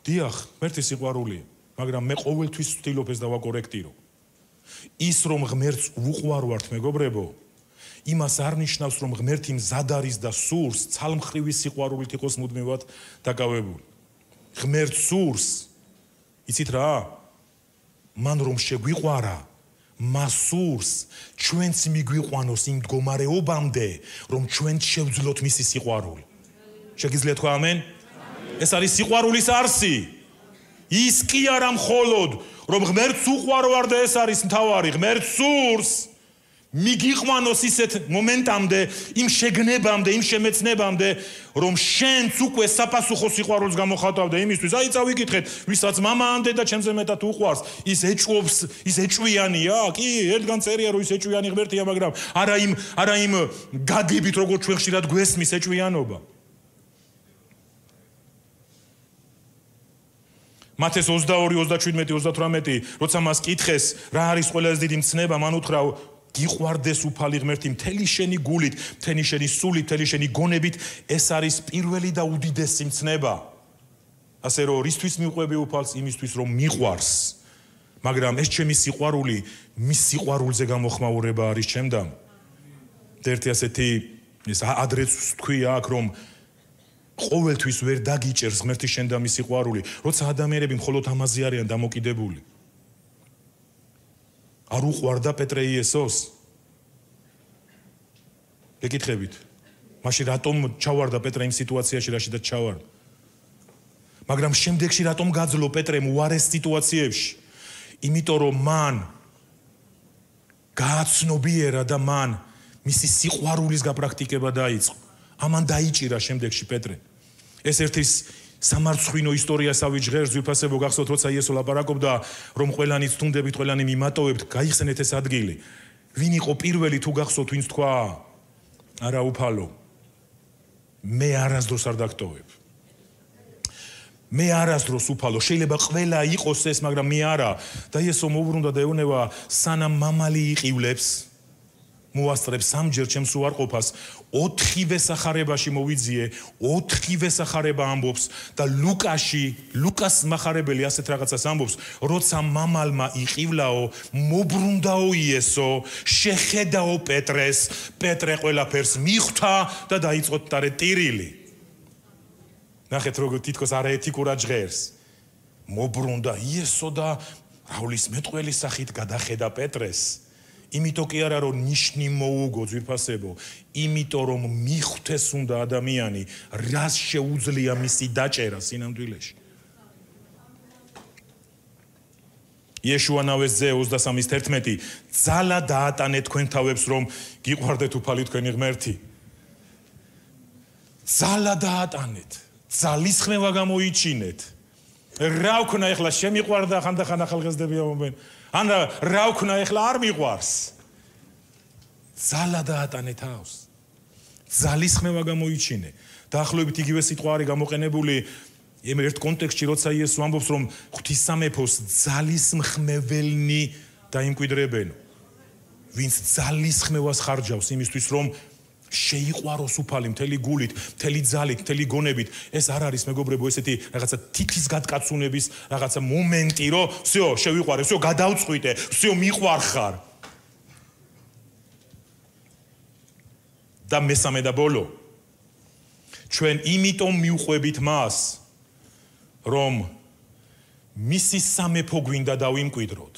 დიახ, ღმერთის სიყვარულია, მაგრამ მე ყოველთვის ვცდილობ ეს დავაკორექტირო. ის რომ ღმერთს უყვარვართ, მეგობრებო, იმას არ ნიშნავს რომ ღმერთი მზად არის და სურს ცალმხრივი სიყვარულით იყოს მუდმივად დაკავებული. ღმერთს სურს, იცით რა? მან რომ შეგვიყვარა, მას სურს ჩვენც მიგვიყვანოს იმ მდგომარეობამდე, რომ ჩვენ შევძლოთ მისი სიყვარული. შეგიძლიათ თქვა ამენ? ეს არის სიყვარულის არსი. ის კი არა მხოლოდ, რომ ღმერთს უყვარვარ და ეს არის მთავარი, ღმერთს სურს მიგიყვანოს ისეთ მომენტამდე, იმ შეგნებამდე, იმ შემეცნებამდე, რომ შენც უკვე საპასუხო სიყვარულს გამოხატავდა იმისთვის. აი წავიკითხეთ, ვისაც მამა ან დედა ჩემზე მეტად უყვარს, ის ეჭვობს, ის ეჭვიანია? კი, ერთგან წერია რომ ის ეჭვიანი ღმერთია, მაგრამ არა იმ გაგებით, როგორც ჩვენ ხშირად გვესმის ეჭვიანობა. მათეს 22:27-28, როცა მას კითხეს, რა არის ყველაზე დიდი მცნება, მან უთხრა, გიყვარდეს უფალი ღმერთი მთელი შენი გულით, მთელი შენი სულით, მთელი შენი გონებით, ეს არის პირველი და უდიდესი მცნება. ასე რომ რისთვის მიყვები უფალს, იმისთვის რომ მიყვარს. მაგრამ ეს ჩემი სიყვარული, მის სიყვარულზე გამოხმაურება არის ჩემდამ. და ერთი ასეთი ეს ადრეც თქვია აქ, რომ ყოველთვის ვერ დაგიჭერს ღმერთის შენდამი სიყვარული, როცა ადამიანები მხოლოდ ამაზე არიან დამოკიდებული. არ უყვარდა პეტრე იესოს? გეკითხებით. მაშინ რატომ ჩავარდა პეტრე იმ სიტუაციაში, რაშიდაც ჩავარდა? მაგრამ შემდეგში რატომ გაძლო პეტრემ უარეს სიტუაციებში? იმიტომ რომ მან გააცნობიერა და მან მისი სიყვარულის გაპრაქტიკება დაიწყო. ამან დაიჭირა შემდეგში პეტრე. ეს ერთის სამარცხვინო ისტორიასავით ჟღერს, ძვირფასებო, გახსოვთ, როცა იესო ლაპარაკობდა, რომ ყველანი თუნდებით, ყველანი მიმატოვებთ, გაიხსენეთ ეს ადგილი. ვინ იყო პირველი, თუ გახსოვთ, ვინც თქვა, არა უფალო, მე არასდროს არ დაგტოვებ. მე არასდროს უფალო, შეიძლება ყველა იყოს ეს, მაგრამ მე არა. და იესო მოუბრუნდა და ეუბნება, სანამ მამალი იყივლებს, მოასწრებს სამჯერ ჩემს უარყოფას, 4-ვე სახარებაში მოვიძიე, 4-ვე სახარება ამბობს და ლუკას მახარებელი ასეთ რაღაცას ამბობს, როცა მამალმა იყივლაო, მობრუნდაო იესო, შეხედაო პეტრეს, პეტრე ყველაფერს მიხვდა და დაიწყო ტარე ტირილი. ნახეთ როგორ თითქოს არაეთიკურად ჟღერს. მობრუნდა იესო და რავლის მეტყველის სახით გადახედა პეტრეს. იმიტომ კი არა რომ ნიშნი მოუგო, ძვირფასებო, იმიტომ რომ მიხვდეს უნდა ადამიანი, რას შეუძლია მისი დაჭერა სინამდვილეში. იეშუანავეს ძე 23:11 ძალა დაატანეთ თქვენ თავებს რომ გიყვარდეთ უფალი თქვენი ღმერთი. ძალა დაატანეთ, ძალის ხმევა გამოიჩინეთ. რა ვქნა ეხლა შემიყვარდა ხანდახან ახალგაზრდები ამბობენ. ან რა ვქნა ეხლა არ მიყვარს. ძალა დაატანე თავს. ძალის ხმევა გამოიჩინე. დაახლოებით იგივე სიტყვა არის გამოყენებული ერთ კონტექსტში, როცა იესო ამბობს, რომ ღვთისამეფოს ძალის მხმეველნი დაიმკვიდრებენო. ვინც ძალის ხმევას ხარჯავს იმისთვის, რომ შეიყვაროს უფალი მთელი გულით, მთელი ძალით, მთელი გონებით, ეს არ არის მეგობრებო ესეთი რაღაცა თითის გადკაცუნების რაღაცა მომენტი, რომ всё, შევიყვარე, всё, გადავწყვიტე, всё, მიყვარხარ. და მესამე და ბოლო. ჩვენ იმიტომ მივყვებით მას, რომ მისი სამეფო გვინდა დავიმკვიდროთ.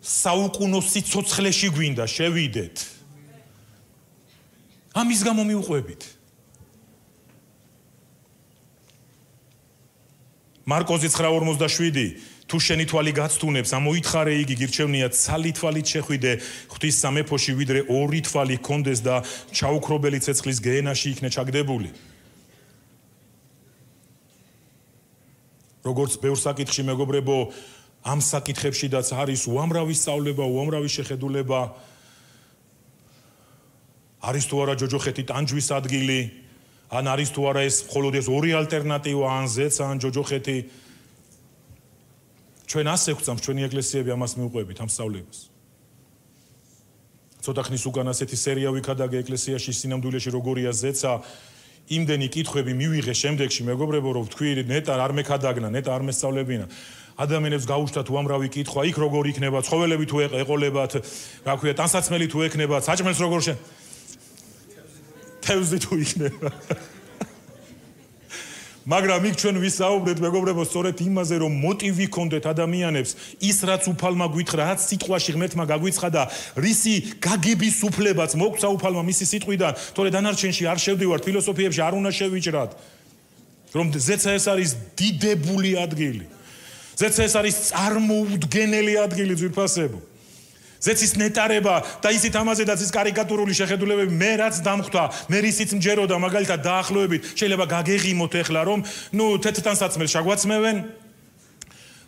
საუკუნო სიცოცხლეში გვინდა შევიდეთ. ამის გამო მივყვებით. მარკოზი 9:47 თუ შენი თვალი გაცდუნებს, ამოითხარე იგი გირჩევნია ცალი თვალით შეხვიდე ღვთის სამეფოში, ვიდრე ორი თვალი ჰქონდეს და ჩაუქრობელი ცეცხლის გეენაში იქნე ჩაგდებული. როგორც ბევრ საკითხში მეგობრებო, ამ საკითხებშიდაც არის უამრავი სწავლება, უამრავი შეხედულება. არის თუ არა ჯოჯოხეთი ტანჯვის ადგილი, ან არის თუ არა ეს მხოლოდ ეს ორი ალტერნატივა, ან ზეც, ან ჯოჯოხეთი. ჩვენ ასე გვწამს ჩვენი ეკლესიები ამას მივყვებით ამ სწავლებას. ცოტა ხნის უკან ასეთი სერია ვიქადაგე ეკლესიაში სინამდვილეში როგორია ზეცა, იმდენი კითხვები მივიღე შემდეგში მეგობრებო, რომ ვთქვი ნეტა არ მეკადაგნა, ნეტა არ მესწავლებინა. ადამიანებს გაუჩნდათ უამრავი კითხვა, იქ როგორ იქნება, ცხოველები თუ ეყოლებათ, რა ქვია, ტანსაცმელი თუ ექნებათ, საჭმელს როგორ თევზი თუ იქნება. მაგრამ იქ ჩვენ ვისაუბრეთ მეგობრებო სწორედ იმაზე, რომ მოტივი ჰქონდეთ ადამიანებს, ის რაც უფალმა გვითხრა, რაც სიტყვაში ღმერთმა გაგვიცხადა, რისი გაგების უფლებაც მოგცა უფალმა მისი სიტყვიდან, თორე დანარჩენში არ შევდივართ, ფილოსოფიებში არ უნდა შევიჭრათ, რომ ზეცა ეს არის დიდებული ადგილი. ზეცა ეს არის წარმოუდგენელი ადგილი ძვირფასებო. ზეცის ნეტარება და ისიც ამაზედაც ის კარიკატურული შეხედულებები მე რაც დამხვდა, მე რისიც მჯეროდა მაგალითად დაახლოებით, შეიძლება გაგეღიმოთ ეხლა რომ, თეთრთანსაცმელს შაგვაცმევენ,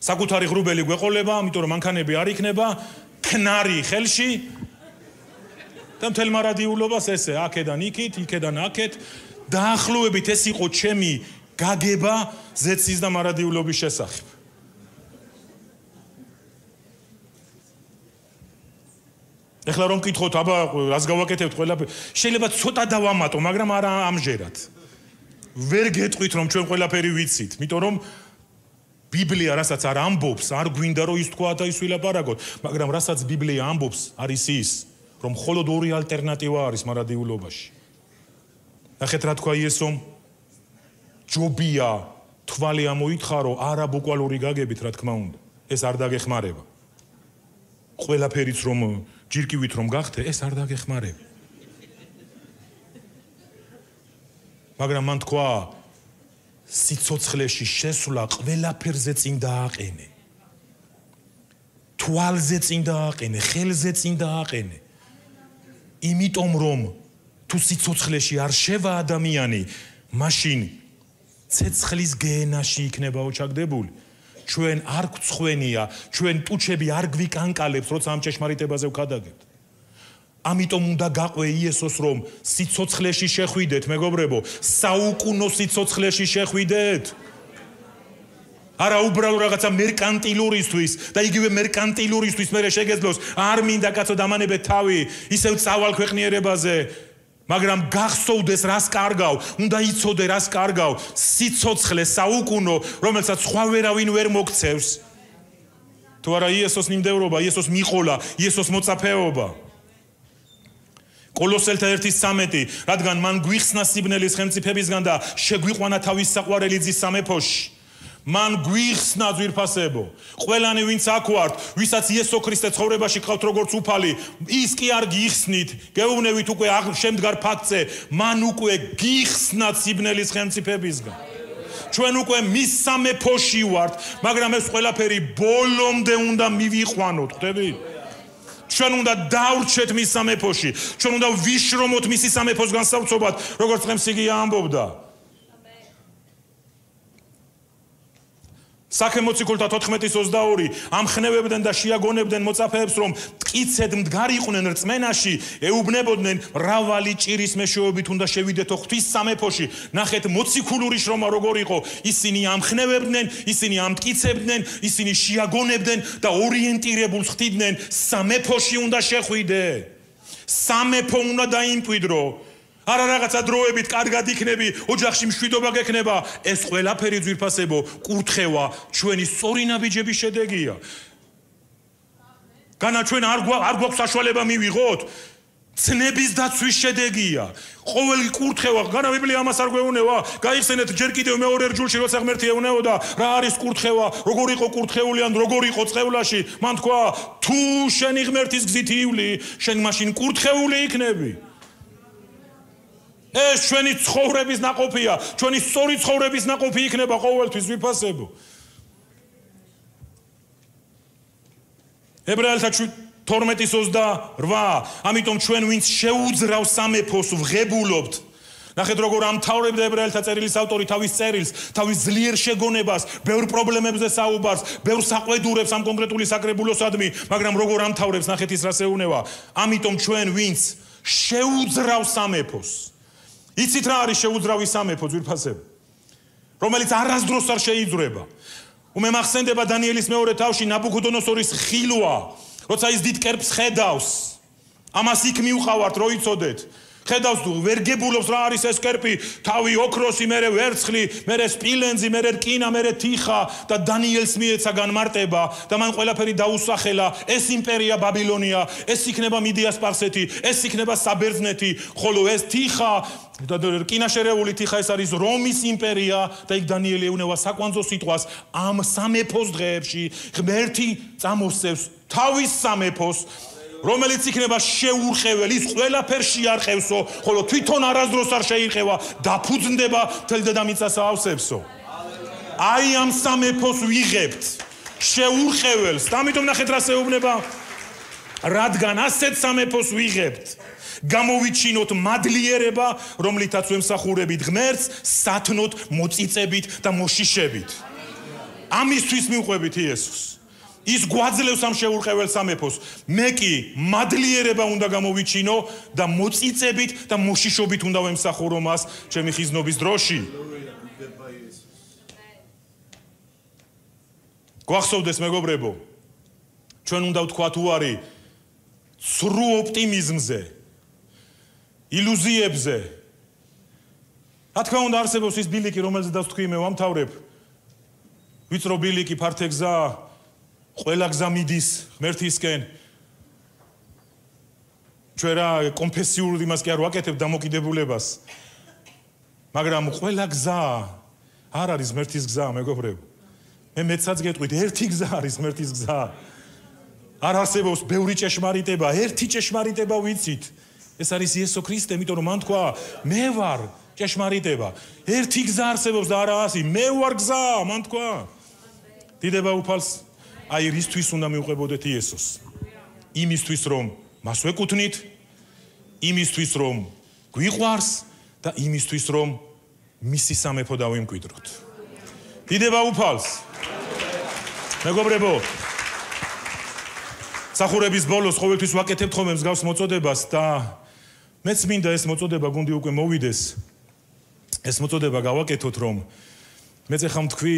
საკუთარი ღრუბელი გვეყოლება, იმიტომ რომ მანქანები არ იქნება, ქნარი ხელში და მთელ მარადიულობას ესე, აქედან იქით, იქედან აქეთ, დაახლოებით ეს იყო ჩემი გაგება ზეცის და მარადიულობის შესახებ. ეხლა რომ მკითხოთ, აბა რას გავაკეთებთ ყველაფერი, შეიძლება ცოტა დავამატო, მაგრამ არა ამჟერად. ვერ გეტყვით რომ ჩვენ ყველაფერი ვიცით, იმიტომ რომ ბიბლია რასაც არ ამბობს, არ გვინდა რომ ის თქვა და ის ვილაპარაკოთ, მაგრამ რასაც ბიბლია ამბობს, არის ის, რომ მხოლოდ ორი ალტერნატივა არის მარადიულობაში. ნახეთ რა თქვა იესომ, ჯობია თვალი ამოითხარო არაბუკვალური გაგებით, რა თქმა უნდა, ეს არ დაგეხმარება. ყველაფერიც რომ ჯირკივით რომ გახდე, ეს არ დაგეხმარება. მაგრამ მან თქვა, სიცოცხლეში შესვლა ყველაფერზე წინ დააყენე. თვალზე წინ დააყენე, ხელზე წინ დააყენე. იმიტომ რომ თუ სიცოცხლეში არ შევა ადამიანი, მაშინ ცეცხლის გეენაში იქნებაო ჩაგდებული. ჩვენ არ გვცხვენია, ჩვენ ტუჩები არ გვიკანკალებს, როცა ამ ჭეშმარიტებაზე ვქადაგებთ. ამიტომ უნდა გაყვე იესოს, რომ სიცოცხლეში შეხვიდეთ, მეგობრებო, საუკუნო სიცოცხლეში შეხვიდეთ. არა უბრალოდ რაღაცა მერკანტილურისთვის და იგივე მერკანტილურისთვის მერე შეგეძლოს, არ მინდა კაცო დამანებეთ თავი, ისევ წავალ ქვეყნიერებაზე. მაგრამ გახსოვდეს რას კარგავ, უნდა იცოდე რას კარგავ, სიცოცხლე საუკუნო, რომელსაც სხვა ვერავინ ვერ მოგცევს. თუ არა იესოს მიმდევრობა, იესოს მიყოლა, იესოს მოწაფეობა. კოლოსელთა 1:13, რადგან მან გვიხსნა სიბნელის ხელმწიფებისგან და შეგვიყვანა თავის საყვარელი ძის სამეფოში. მან გვიხსნა ძვირფასებო. ყველანი ვინც აქ ვართ, ვისაც იესო ქრისტე ცხოვრებაში გყავთ როგორც უფალი, ის კი არ გიხსნით, გეუბნებით უკვე შემდგარ ფაქტზე, მან უკვე გიხსნა სიბნელის ხელმწიფებისგან. ჩვენ უკვე მის სამეფოში ვართ, მაგრამ ეს ყველაფერი ბოლომდე უნდა მივიყვანოთ, ხვდებით? ჩვენ უნდა დავრჩეთ მის სამეფოში, ჩვენ უნდა ვიშრომოთ მისი სამეფოს განსაცობად, როგორც წემსიგია ამბობდა. საქემოციკულთა 14:22 ამხნევებდნენ და შეაგონებდნენ მოწაფეებს, რომ მტკიცედ მდგარიყვნენ რწმენაში, ეუბნებოდნენ მრავალი ჭირის მეშვეობით უნდა შევიდეთო ღვთის სამეფოში. ნახეთ მოციქულური შრომა როგორ იყო, ისინი ამხნევებდნენ, ისინი ამტკიცებდნენ, ისინი შეაგონებდნენ და ორიენტირებულს ხდიდნენ, სამეფოში უნდა შეხვიდე. სამეფო უნდა დაიმკვიდრო. არა რაღაცა დროებით კარგად იქნები, ოჯახში მშვიდობა გექნება, ეს ყველაფერი ძვირფასებო, კურთხევა ჩვენი სწორი ნაბიჯების შედეგია. განა ჩვენ არ გვაქვს საშუალება მივიღოთ, ცნების დაცვის შედეგია. ყოველი კურთხევა, განა ბიბლია ამას არ გვეუბნება, გაიხსენეთ ჯერ კიდევ მეორე რჯულში, როცა ღმერთი ეუბნებოდა, რა არის კურთხევა, როგორ იყო კურთხეული ან როგორ იყო წყევლაში, მან თქვა, თუ შენი ღმერთის გზით ივლი, შენ მაშინ კურთხეული იქნები. ეს ჩვენი ცხოვრების ნაყოფია, ჩვენი სწორი ცხოვრების ნაყოფი იქნება ყოველთვის ვიფასებო. ებრაელთა 12:28 ამიტომ ჩვენ ვინც შეუძრავ სამეფოს ვღებულობთ. ნახეთ როგორ ამთავრებდა ებრაელთა წერილის ავტორი თავის წერილს, თავის ძლიერ შეგონებას, ბევრ პრობლემებზე საუბარს, ბევრ საყვედურებს ამ კონკრეტული საკრებულოსადმი, მაგრამ როგორ ამთავრებს, ნახეთ ის რას ეუბნება. ამიტომ ჩვენ ვინც შეუძრავ სამეფოს. იცით რა არის შეუძრავი სამეფო ძვირფასები? რომელიც არასდროს არ შეიძვრება. უმემახსენდება დანიელის მეორე თავში ნაბუქოდონოსორის ხილვა. როცა ის დიდ კერპს ხედავს, ამას იქ მიუყავართ, რო იცოდეთ. ხედავს თუ ვერ გებულობს რა არის ეს კერპი, თავი ოქროსი, მერე ვერცხლი, მერე სპილენძი, მერე რკინა, მერე თიხა და დანიელს მიეცა განმარტება და მან ყველაფერი დაუსახელა. ეს იმპერია ბაბილონია, ეს იქნება მიდია სპარსეთი, ეს იქნება საბერძნეთი, ხოლო ეს თიხა და რკინა შერეული თიხა ეს არის რომის იმპერია და იქ დანიელი ეუბნება საკვანძო სიტყვას ამ სამეფოს დღეებში ღმერთი წამოსწევს თავის სამეფოს რომელიც იქნება შეურყეველი, ის ყველაფერს შეარყევსო, ხოლო თვითონ არასდროს არ შეირყევა, დაფუძნდება მთელ დედამიწას ავსებსო. აი ამ სამეფოს ვიღებთ, შეურყეველს. ამიტომ ნახეთ რას ეუბნება, რადგან ასეთ სამეფოს ვიღებთ, გამოვიჩინოთ მადლიერება, რომლითაც ვემსახურებით ღმერთს, სათნოთ, მოწიწებით და მოშიშებით. ამისთვის მივყვებით იესოს. ის გვაძლევს ამ შეურყეվել სამეფოს. მე კი მადლიერება უნდა გამოვიჩინო და მოწიწებით და მოშიშობით უნდა ვემსახურო მას ჩემი ხიზნობის დროში. გვახსოვდეს მეგობრებო, ჩვენ უნდა ვთქვათ უარი სრულ ოპტიმიზმზე, ილუზიებზე. რა თქმა უნდა არსებობს ის ბილიკი, რომელზედაც თქვი მე ვამთავრებ. ვიწრო ბილიკი, ფართე გზა, ყველა გზა მიდის ღმერთისკენ. ჩვენ რა კონფესიურ იმას კი არ ვაკეთებ დამოკიდებულებას. მაგრამ ყველა გზა არ არის ღმერთის გზა, მეგობრებო. მე მეცაც გეტყვით, ერთი გზა არის ღმერთის გზა. არ არსებობს ბევრი ჭეშმარიტება, ერთი ჭეშმარიტება ვიცით. ეს არის იესო ქრისტე, იმიტომ რომ მან თქვა, მე ვარ ჭეშმარიტება. ერთი გზა არსებობს და არა ასი, მე ვარ გზა, მან თქვა. დიდება უფალს აი რისთვის უნდა მივყვებოდეთ იესოს. იმისთვის რომ მას ვეკუთვნით, იმისთვის რომ გვიყვარს და იმისთვის რომ მისი სამეფო დავიმკვიდროთ. დიდება უფალს. მეგობრებო, სახურების ბოლოს ყოველთვის ვაკეთებთ ხოლმე მსგავს მოწოდებას და მეც მინდა ეს მოწოდება გუნდი უკვე მოვიდეს. ეს მოწოდება გავაკეთოთ რომ მეც ახლა ვთქვი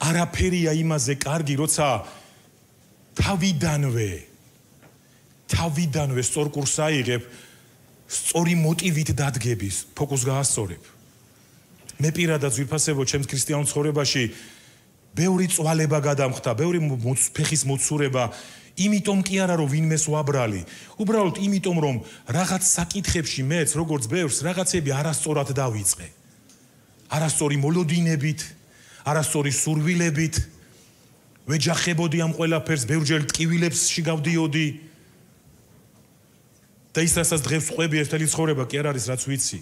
არაფერია იმაზე კარგი, როცა თავიდანვე სწორ კურსს აიღებ, სწორი მოტივით დადგების, ფოკუსს გაასწორებ. მე პირადად ვიფასებო ჩემს ქრისტიანულ ცხოვრებაში ბევრი წვალება გადამხდა, ბევრი ფეხის მოცურება, იმიტომ კი არა რომ ვინმეს ვაბრალი, უბრალოდ იმიტომ რომ რაღაც საკითხებში მეც როგორც ბევრს რაღაცები არასწორად დავიწყე. არასწორი მოლოდინებით, არასწორი სურვილებით ვეჯახებოდი ამ ყველაფერს, ბევრჯერ ტკივილებში გავდიოდი და ის რასაც დღეს ვყვები ერთელი ცხოვრება კი არ არის რაც ვიცი.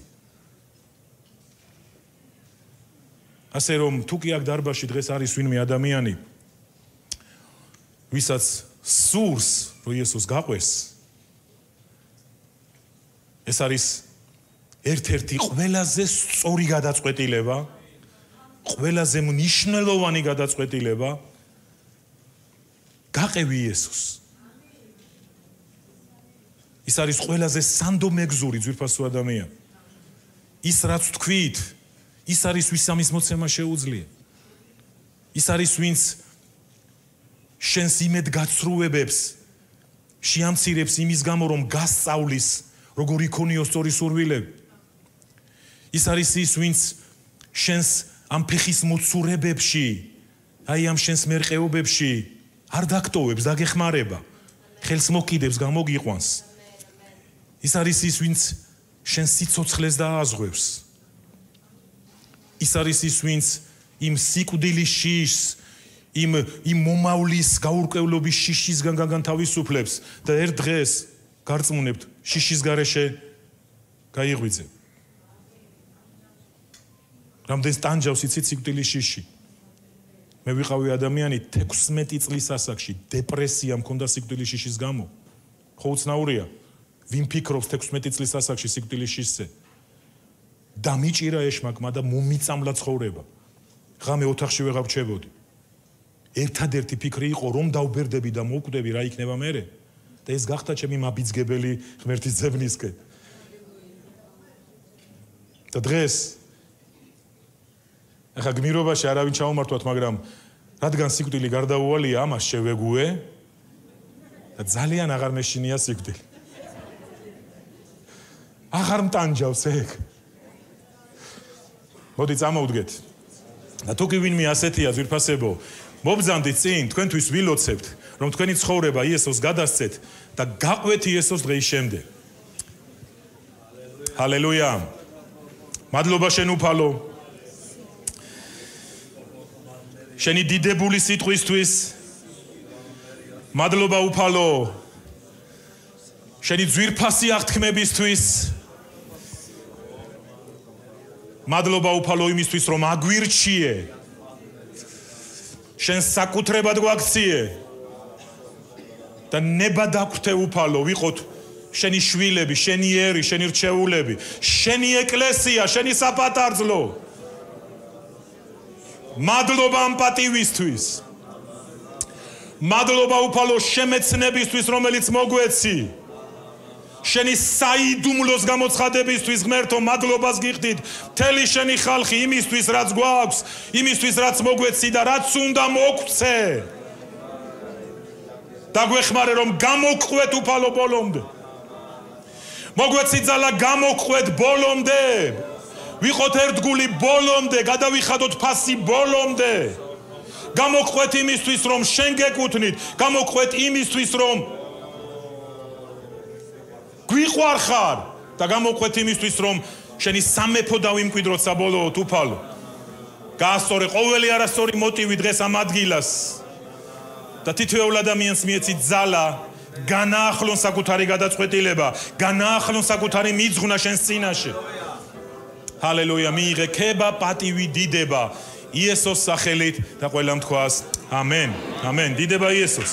ასე რომ თუ კი აქ დარბაზში დღეს არის ვინმე ადამიანი ვისაც სურს რომ იესოს გაყვეს, ეს არის ერთ-ერთი ყველაზე სწორი გადაწყვეტილება, ყველაზე მნიშვნელოვანი გადაწყვეტილება. გაყევი იესოს. ის არის ყველაზე სანდო მეგზური ძვირფასო ადამიანი. ის რაც თქვით, ის არის ვის ამის მოცემა შეუძლია. ის არის ვინც შენს იმედ გაცრუებებს შეამცირებს იმის გამო რომ გასწავლის როგორი ქონიო სწორი სურვილები. ის არის ის ვინც შენს ამ ფეხის მოცურებებში, აი ამ შენს მერყეობებში არ დაგტოვებს, დაგეხმარება, ხელს მოკიდებს, გამოგიყვანს. ის არის ის, ვინც შენ სიცოცხლეს დააზღვევს. ის არის ის, ვინც იმ სიკვდილის შიშს, იმ მომავლის გაურკვევლობის შიშისგან განთავისუფლებს და ერთ დღეს გარწმუნებთ შიშის გარეშე გაიღვიძებ. რამდენს ტანჯავს იცით სიკვდილის შიში. მე ვიყავი ადამიანი 16 წლის ასაკში, დეპრესია მქონდა სიკვდილის შიშის გამო. ხო უცნაურია, ვინ ფიქრობს 16 წლის ასაკში სიკვდილის შიშზე? დამიჭირა ეშმაკმა და მომიწამლა ცხოვრება. ღამე ოთახში ვეღარ ვჩებოდი. ერთადერთი ფიქრი იყო, რომ დავბერდები და მოვკვდები, რა იქნება მერე? და ეს გახდა ჩემი მაბიძგებელი ღმერთის ძებნისკენ. და დღეს ახლა გმირობაში არავინ ჩაუმართვათ, მაგრამ რადგან სიკვდილი გარდაუვალია, ამას შევეგუე და ძალიან აღარ მეშინია სიკვდილი. აღარ მტანჯავს ეგ. მოდი წამოვდგეთ. და თუ კი ვინმე ასეთია ძვირფასებო, მობრძანდით წინ, თქვენთვის ვილოცებთ, რომ თქვენი ცხოვრება იესოს გადასცეთ და გაყვეთ იესოს დღის შემდეგ. ჰალელუია. მადლობა შენ უფალო. შენი დიდებული სიტყვისთვის. მადლობა უფალო. შენი ძვირფასი აღთქმებისთვის. მადლობა უფალო იმისთვის, რომ აგვირჩიე. შენ საკუთრებად გვაქციე. და ნება დაგვრთე უფალო, ვიყოთ შენი შვილები, შენი ერი, შენი რჩეულები, შენი ეკლესია, შენი საპატარძლო. მადლობა ამ პატივისთვის. მადლობა უფალო შემეცნებისთვის, რომელიც მოგვეცი. შენი საიდუმლოს გამოცხადებისთვის ღმერთო მადლობას გიხდით. მთელი შენი ხალხი იმისთვის, რაც გვაქვს, იმისთვის, რაც მოგვეცი და რაც უნდა მოგცე. დაგვეხმარე რომ გამოგყვეთ უფალო ბოლომდე. მოგვეცი ძალა გამოგყვეთ ბოლომდე. ვიყოთ ერთგული ბოლომდე, გადავიხადოთ ფასი ბოლომდე. გამოგყვეთ იმისთვის, რომ შენ გეკუთვნით, გამოგყვეთ იმისთვის, რომ გვიყვარხარ და გამოგყვეთ იმისთვის, რომ შენი სამეფო დავიმკვიდროთ საბოლოოდ უფალო. გაასწორე ყოველი არასწორი მოტივი დღეს ამ ადგილას. და თითოეულ ადამიანს მიეცით ძალა, განაახლონ საკუთარი გადაწყვეტილება, განაახლონ საკუთარი მიძღვნა შენს წინაშე. ჰალელუია, მიიღე ქება, პატივი, დიდება იესოს სახელით და ყველამ თქვას ამენ. ამენ. დიდება იესოს.